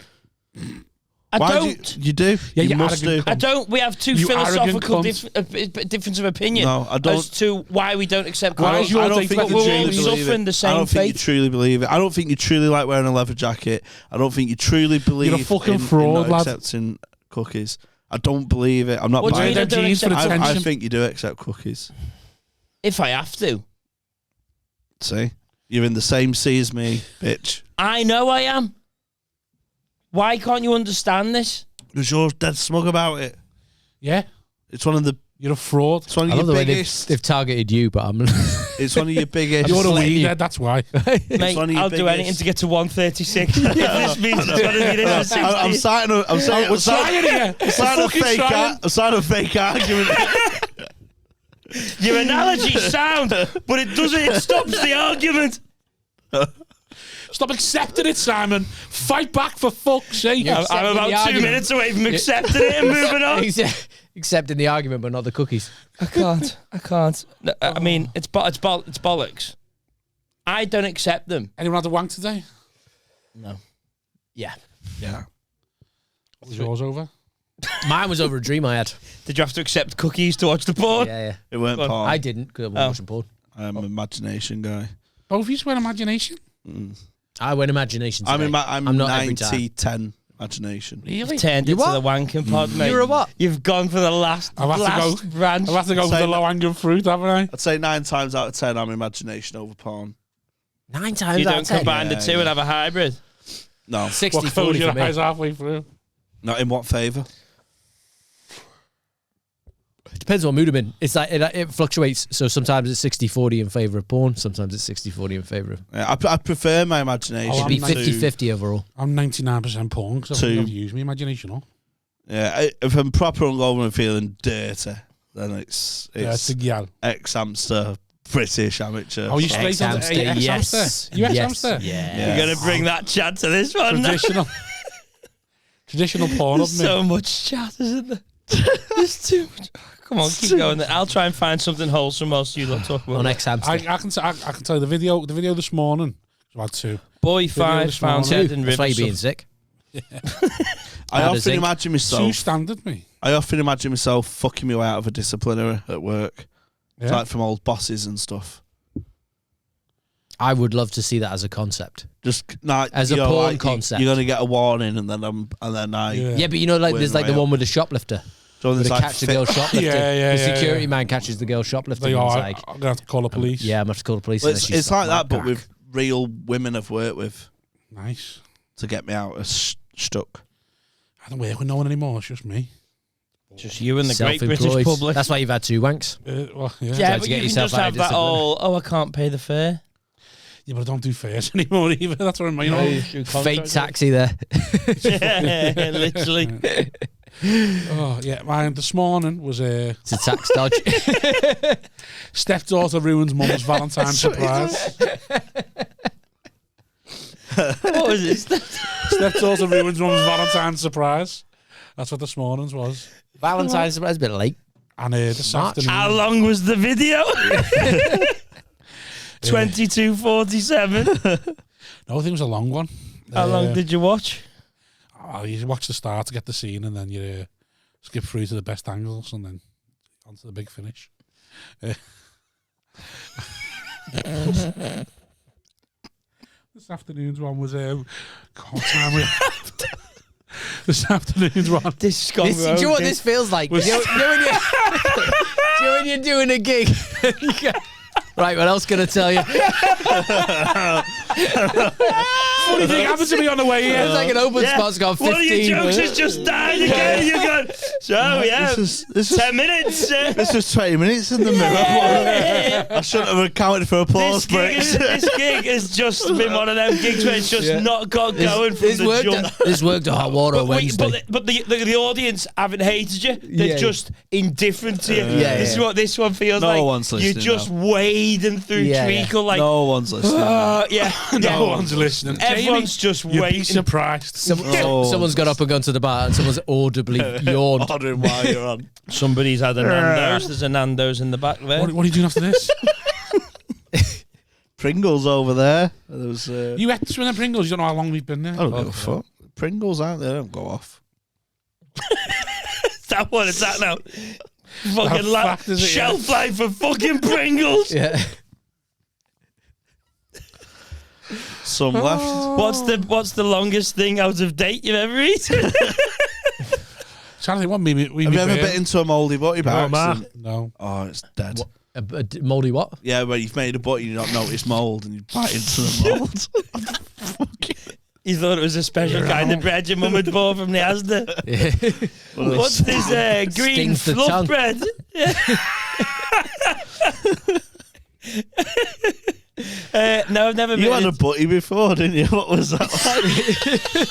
I Why don't. you do? Yeah, you you must do. arrogant I don't. We have two You philosophical arrogant difference of opinion No, I don't. as to why we don't accept Why cookies. is your I don't data think But you we're truly all believe suffering it. the same I don't think you fate. truly believe it. I don't think you truly like wearing a leather jacket. I don't think you truly believe You're a fucking in fraud, not lad. accepting cookies. I don't believe it. I'm not What do you buying mean I it. don't jeans for accept attention. I think you do accept cookies. If I have to. See? You're in the same sea as me, bitch. I know I am. Why can't you understand this? Because you're dead smug about it. Yeah, It's one of the. you're a fraud. It's one I of love the your way biggest. they've targeted you, but I'm. It's one of your biggest. You're a letting weed you- head, that's why. Mate, one of your I'll do biggest- anything to get to 136. If this means it's going to be this for I'm 60. starting a. I'm saying. We're trying here. I'm starting a Fucking fake. trying. I'm starting a fake argument. Your analogy's sound, but it doesn't. It stops the argument. Stop accepting it, Simon. Fight back for fuck's sake. Yeah. I'm Accepting about the 2 argument. minutes away from accepting it and moving on. Accepting the argument, but not the cookies. I can't. No, I mean, it's bollocks. I don't accept them. Anyone had a wank today? No. Yeah. Yeah. Was yours over? Mine was over a dream I had. Did you have to accept cookies to watch the porn? Yeah. It weren't Well, porn. I didn't because I wasn't watching porn. I'm an imagination guy. Both of you were imagination? I went imagination today. I'm not every time. 90-10 imagination. Really? Turned You into what? the wanking pod, mate. You're a what? You've gone for the last I've had to go. branch. I've had to go for Say the that- low-hanging fruit, haven't I? I'd say 9 times out of 10 I'm imagination over porn. 9 times You out don't of 10. combine the Yeah, two yeah. and have a hybrid. No. 60-40 What close your for me. eyes halfway through? Not in what favour? It depends what mood I'm in. It's like it fluctuates. So sometimes it's 60-40 in favour of porn. Sometimes it's 60-40 in favour of... Yeah, I prefer my imagination. Oh, It'd be I'm to- 50-50 overall. I'm 99% porn because Two. I've used my imagination on. Yeah, if I'm proper hungover and feeling dirty, then it's Yeah, it's a gal. ex-hamster, British amateur. Oh, you straight on Ex-hamster, to yes. ex-hamster? You ex-hamster? Yeah. You're going to bring that chat to this one now. Traditional porn of There's me. so much chat, isn't there? There's too much. Come on, keep going. I'll try and find something wholesome whilst you lot talk about On it. ex-hamster. I can tell you the video this morning. I had 2. Boy five this found morning. dead in That's why river. you're being sick. I How often does it? imagine 2 myself. standard, me. I often imagine myself fucking my way out of a disciplinary at work, Yeah. like from old bosses and stuff. I would love to see that as a concept. Just like As a you know, porn like, concept. You're gonna get a warning, and then I. Yeah. Yeah, but you know, like Win there's like the way one up. with the shoplifter. So Where there's they like catch the girl shoplifting. Yeah, the security yeah. man catches the girl shoplifting. They and he's are. like, I'm going to have to call the police. yeah, I'm going to have to call the police. Well, and it's then she's it's like that, but cock. with real women I've worked with Nice. to get me out of stuck. I don't work with no one anymore. It's just me. Just you and the great Self-employed. British public. That's why you've had 2 wanks. Well, yeah. Yeah, to but get you can yourself just out have of that discipline. all, I can't pay the fare. Yeah, but I don't do fares anymore either. That's what I mean. Fake taxi there. Yeah, literally. Oh, yeah, mine this morning was It's a tax dodge. stepdaughter ruins mum's Valentine's surprise. What was it? Stepdaughter ruins mum's Valentine's surprise. That's what this morning's was. Valentine's surprise a bit late. And this afternoon... How long was the video? 22:47. No, I think it was a long one. How long did you watch? Oh, you watch the start to get the scene, and then you skip through to the best angles, and then onto the big finish. This afternoon's one was what time we this afternoon's one. Do you know what this feels like? You know when you're doing a gig? Right, what else can I tell you? Funny thing happened to me on the way here. It's like an open spot's got 15. One of your jokes has just died again. You're going, this is 10 minutes. This is 20 minutes in the mirror. I shouldn't have accounted for applause breaks. This gig has just been one of them gigs where it's just not got going from the jump. This worked at Hot Water Wednesday. But the audience haven't hated you. They're just indifferent to you. This is what this one feels like. No one's listening. You're just wading through treacle like... No one's listening. No one's listening. Everyone's just waiting. Surprised. Someone's got up and gone to the bar and someone's audibly yawned. Wondering why you're on. Somebody's had a Nando's. There's a Nando's in the back there. What are you doing after this? Pringles over there. You ate some of them Pringles. You don't know how long we've been there. I don't give a fuck. Pringles aren't they? They don't go off. Is that what it's at now? Fucking shelf life for fucking Pringles. Yeah. Some left. What's the longest thing out of date you've ever eaten? Trying to think what we Have you ever been into a mouldy butty by accident? No. Oh, it's dead. A mouldy what? Yeah, where you've made a butty and you don't notice mould and you bite into the mould. You thought it was a special kind of bread your mum had bought from the Asda. Yeah. What's this green Stings the fluff tongue. bread? No, I've never been. You had a butty before, didn't you? What was that like?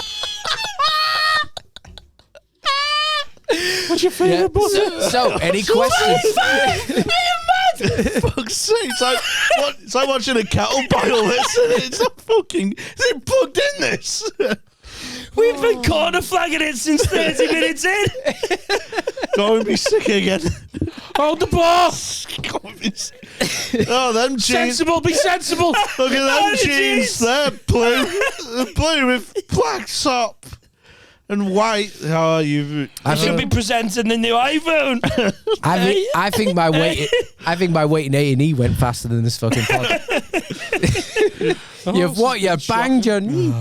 What's your favourite butty? So, any questions? Fuck's sake, it's like watching a kettle boil this, and it's a fucking... Is it plugged in this? We've been corner flagging it since 30 minutes in. Go and be sick again. Hold the bar. Go and be sick. Oh, them jeans. Sensible, be sensible. Look at them jeans. They're blue. They're blue with black top and white. Oh, you should be presenting the new iPhone. I think my weight in A&E went faster than this fucking pod. You banged your knee.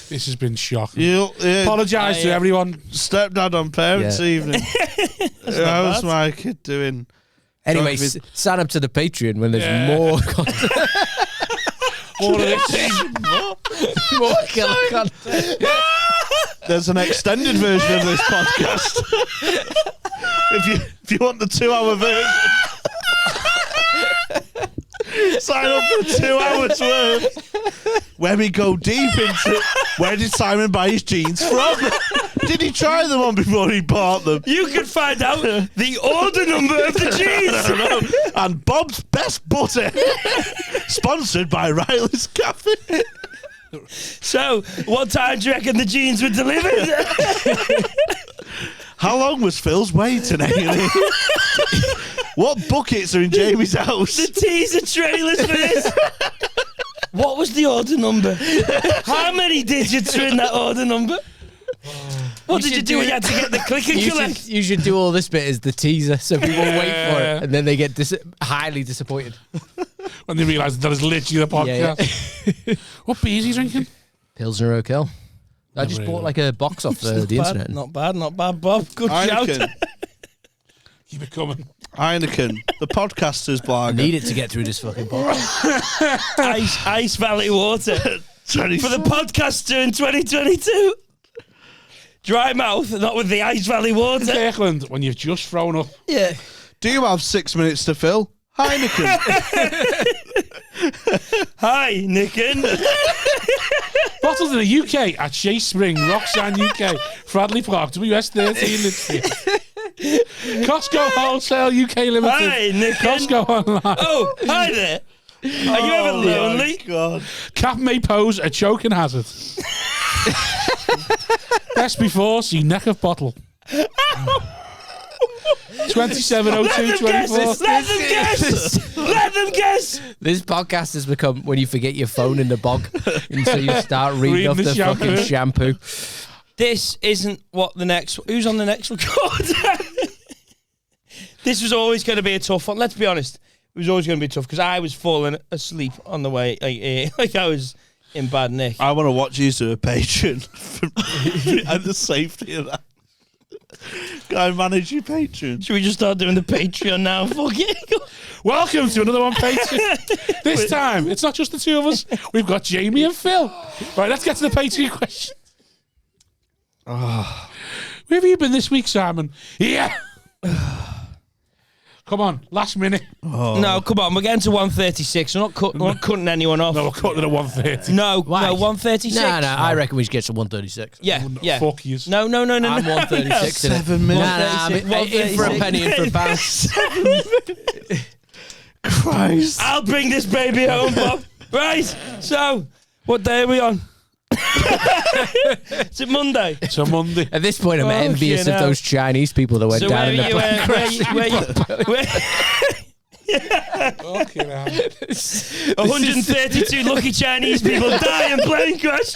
This has been shocking. Apologise to everyone. Stepdad on parents' evening. How's my kid doing? Anyway, sign up to the Patreon when there's more content. More of this. More killer content. There's an extended version of this podcast. if you want the 2-hour version, sign up for 2 hours worth. Where we go deep into where did Simon buy his jeans from? Did he try them on before he bought them? You can find out the order number of the jeans. And Bob's Best Butter. Sponsored by Riley's Cafe. So, what time do you reckon the jeans were delivered? How long was Phil's waiting? What buckets are in Jamie's house? The teaser trailers for this. What was the order number? How many digits were in that order number? What did you do? You had to get the click and collect. You should do all this bit as the teaser so people wait for it and then they get highly disappointed. When they realise that is literally the podcast. Yeah. What beers are you drinking? Pilsner Oak Hill. I just bought like a box off the internet. Not bad, Bob. Good shout. Keep it coming. Heineken, the podcaster's blog. I need it to get through this fucking podcast. Ice Valley Water. For the podcaster in 2022. Dry mouth, not with the Ice Valley Water. Kirkland, when you've just thrown up. Yeah. Do you have 6 minutes to fill? Heineken. Hi, Nicken. Bottled in the UK at Shea Spring, Roxanne UK, Fradley Park, WS13 Costco Wholesale UK Limited. Hi, Nicken. Costco Online. Oh, hi there. Are you ever lonely? God. Cap may pose a choking hazard. Best before, see neck of bottle. 270224. Let them guess. Let them guess. This podcast has become when you forget your phone in the bog until you start reading off the fucking shampoo. This isn't what the next... Who's on the next record? This was always going to be a tough one. Let's be honest. It was always going to be tough because I was falling asleep on the way. Like I was in bad nick. I want to watch you do a Patreon and the safety of that. Guy, manage your Patreon. Should we just start doing the Patreon now? Fuck it. Welcome to another one, Patreon. This time, it's not just the two of us. We've got Jamie and Phil. Right, let's get to the Patreon question. Where have you been this week, Simon? Yeah. Come on, last minute. Oh. No, come on. We're getting to 136. We're not cutting anyone off. No, we're cutting it at 130. No, Why? no, 136. No, I reckon we should get to 136. Yeah. Fuck yous. No. I'm 136. 7 minutes. Nah, in for a penny, in for a pound. 7 minutes. Christ. I'll bring this baby home, Bob. Right. So, what day are we on? Is it Monday? It's a Monday. At this point, I'm envious of those Chinese people that went So down in the where Fucking hell. 132 lucky Chinese people die in plane crash.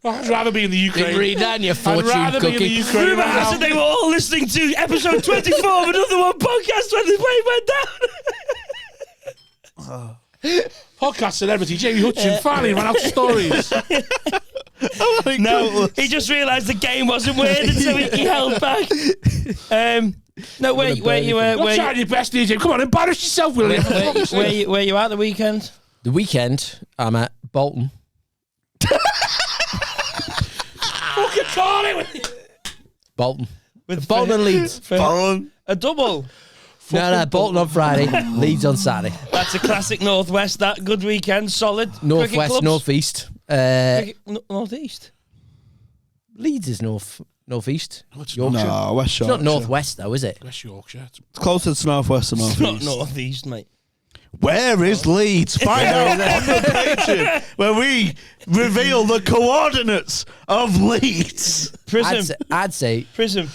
I'd rather be in the Ukraine. Read that in your I'd fortune rather be in the cookie. Ukraine. Rumour right has now. it they were all listening to episode 24 of another one podcast when the plane went down. Podcast celebrity Jamie Hutchinson finally ran out of stories. No, he just realised the game wasn't worth it, so he held back. No, where You're trying your best, DJ. Come on, embarrass yourself, will you? where you at the weekend? The weekend, I'm at Bolton. Fucking call it. Bolton. With Bolton and Leeds. A double. No, Bolton on Friday, Leeds on Saturday. That's a classic Northwest. That good weekend, solid. Northwest, northeast. Northeast. Leeds is northeast. No, it's Yorkshire. No, West It's Yorkshire. not northwest though, is it? West Yorkshire. It's closer to northwest than It's not northeast. northeast, mate. Where is Leeds? Find out on the Patreon where we reveal the coordinates of Leeds. Prism. I'd say. Prism.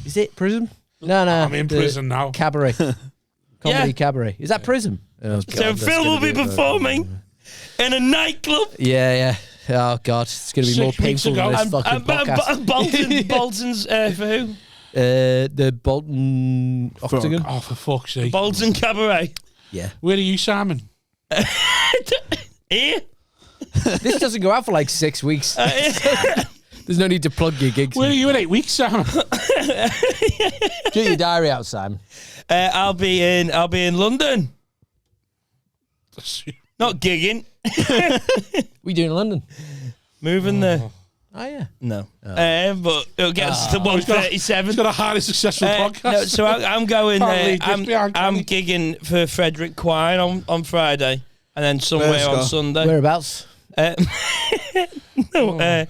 Is it Prism? No. I'm in the prison now. Cabaret. Comedy Cabaret. Is that Prism? Oh, God, So that's Phil gonna will be a- performing in a nightclub. Yeah. Oh God, it's going to be 6 more weeks painful ago. than this fucking podcast. Bolton's for who? The Bolton Octagon. Oh, for fuck's sake. Bolton Cabaret. Yeah. Where are you, Simon? Here? This doesn't go out for like 6 weeks. There's no need to plug your gigs. Where are you in 8 weeks, Simon? Get your diary out, Simon. I'll be in London. Not gigging. We doing in London? Moving there. Oh yeah. No. But it'll get us to 137. It's got a highly successful podcast. No, so I'm going. Can't leave I'm this behind, can you? gigging for Frederick Quine on Friday, and then somewhere Where's on go? Sunday. Whereabouts? No,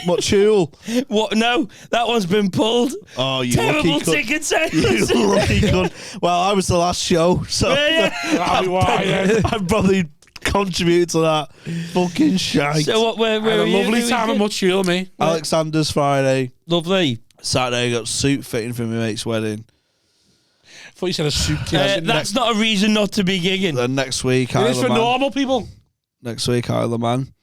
What tool? what? No, that one's been pulled. Oh, you Terrible lucky cunt. ticket You sales. lucky cunt. Well, I was the last show, so That'll be why, yeah. I'd probably contribute to that. Fucking shite. So what? Where I had are a you? lovely Who time you at Much Fuel, me. Alexander's Friday. Lovely. Saturday, I got suit fitting for my mate's wedding. Thought you said a suitcase. That's not a reason not to be gigging. Then next week, It is Isle for of Man. normal people. Next week, Isle of Man.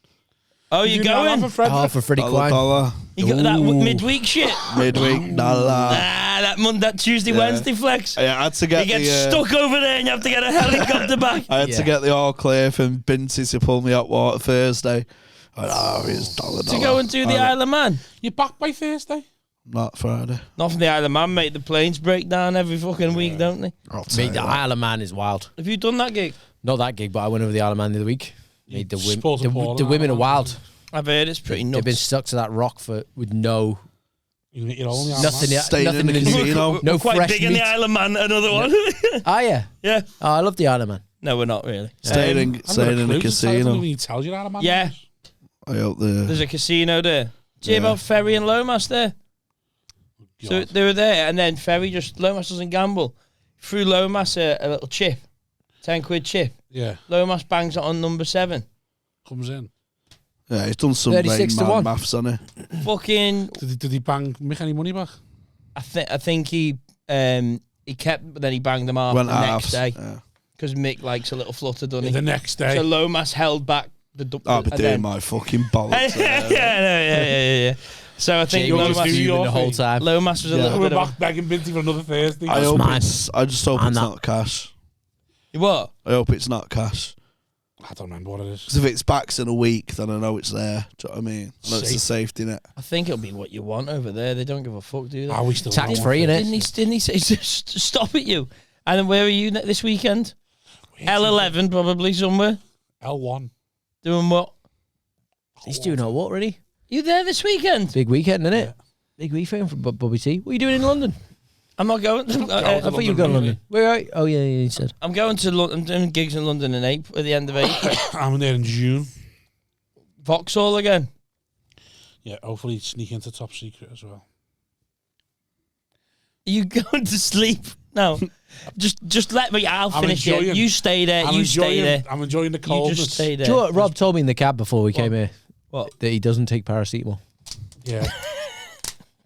Oh, you going? For Frederick? Oh, for Freddie Quine. $1. You got that Ooh. midweek shit? Midweek, dollar. That Monday, that Tuesday, Wednesday flex. Yeah, I had to get You get the, stuck over there and you have to get a helicopter back. I had Yeah. to get the all clear from Binty to pull me up water Thursday. It's dollar. To go and do the Isle of Man. You're back by Thursday? Not Friday. Not from the Isle of Man, mate. The planes break down every fucking week, don't they? I'll tell Mate, you the that. Isle of Man is wild. Have you done that gig? Not that gig, but I went over the Isle of Man the other week. Mate, the Sport of ball, women are Isle of wild. I've heard it's pretty They've been nuts. stuck to that rock with no You can get your own Isle of Nothing. Man. Staying Nothing in the casino. No quite fresh big meat. in the Isle of Man. Another one. Are you? Yeah. Oh, I love the Isle of Man. No, we're not really. Staying in I haven't got a the clue. I casino. don't even tell you Isle of Man. Yeah. I hope the. There's a casino there. Do you hear about Ferry and Lomas there? So they were there, and then Ferry Lomas doesn't gamble. Threw Lomas a little chip, 10 quid chip. Yeah. Lomas bangs it on number 7. Comes in. Yeah, he's done some 36 to 1 maths on it. Fucking. Did he bang Mick any money back? I think he kept, but then he banged them off Went the next halves, day because Mick likes a little flutter, doesn't he? The next day. So Lomas held back the. I'll be doing my fucking bollocks. yeah. So I think Jamie was Lomas, fuming the whole time. Lomas was a little We're bit of back begging Binty for another Thursday. I mine. just hope I'm it's not- not cash. what? I hope it's not cash. I don't remember what it is. Because if it's backs in a week, then I know it's there. Do you know what I mean? No, it's a safety net. I think it'll be what you want over there. They don't give a fuck, do they? Are we still Tax going? free, innit? Didn't he say stop at you? And then where are you this weekend? L11 probably somewhere. L1. Doing what? He's doing all what, really? You there this weekend? Big weekend, innit? Yeah. Big weekend for Bobby T. What are you doing in London? I'm not going. I thought you were going to London. Where are you? Oh, yeah, you said. I'm going to London. I'm doing gigs in London in April, at the end of April. I'm there in June. Vauxhall again. Yeah, hopefully sneak into Top Secret as well. Are you going to sleep? No. just let me. I'll finish it. You stay there. Stay there. I'm enjoying the You coldness. just stay there. Do you know what Rob told me in the cab before we came here? What? That he doesn't take paracetamol Yeah. in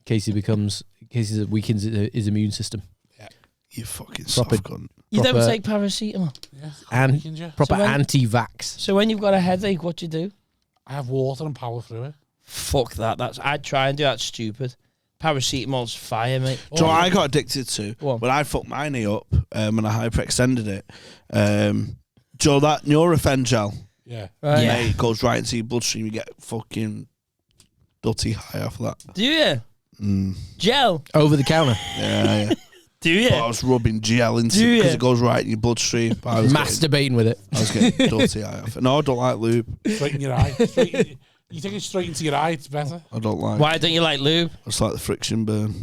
case it weakens his immune system. You fucking Proper- soft cunt. You don't proper- take paracetamol. Yeah. And Weekend, yeah. proper So when- anti-vax. So when you've got a headache, what do you do? I have water and power through it. Fuck that. I'd try and do that. Stupid. Paracetamol's fire, mate. Do you know what I got addicted to? Go on. When I fucked my knee up and I hyperextended it. Do you know that Nurofen gel? Yeah. Right. Yeah. Mate, it goes right into your bloodstream. You get fucking dirty high off of that. Do you? Mm. Gel? Over the counter. Yeah. Do you? But I was rubbing gel into Do it because you? it goes right in your bloodstream. But I was Masturbating with it. getting dirty high off it. No, I don't like lube. Straight in your eye. You take it straight into your eye, it's better. I don't like. Why don't you like lube? I just like the friction burn.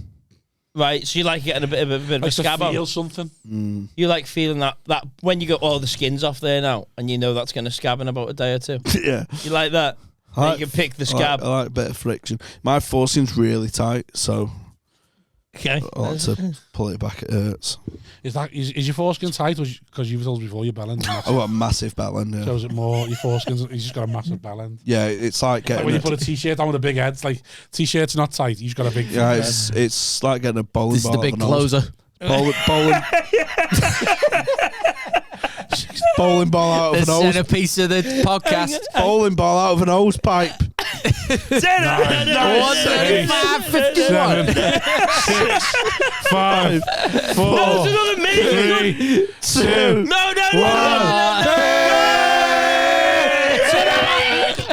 Right, so you like getting a bit of a Like to scab on. feel something. Mm. You like feeling that when you go, oh, the skin's off there now, and you know that's going to scab in about a day or two. Yeah. You like that? I You can pick the I scab. like a bit of friction. My foreskin's really tight, so Okay. I like to pull it back. It hurts. Is your foreskin tight? Because you've told us before your bell end's I've massive. got a massive bell end. Yeah. So is it more your foreskin's? He's just got a massive bell end. Yeah, it's like Like getting. when you put a t-shirt on with a big head, it's like t-shirt's not tight. You've got a big. yeah, head. it's like getting a bowling This is ball. the big out of a nose. closer. Bowling ball out The of a nose. centerpiece of the podcast. Bowling ball out of a nose pipe. 135, 51. 7, 6, 5, 4, That's another minute. 3, 2, No.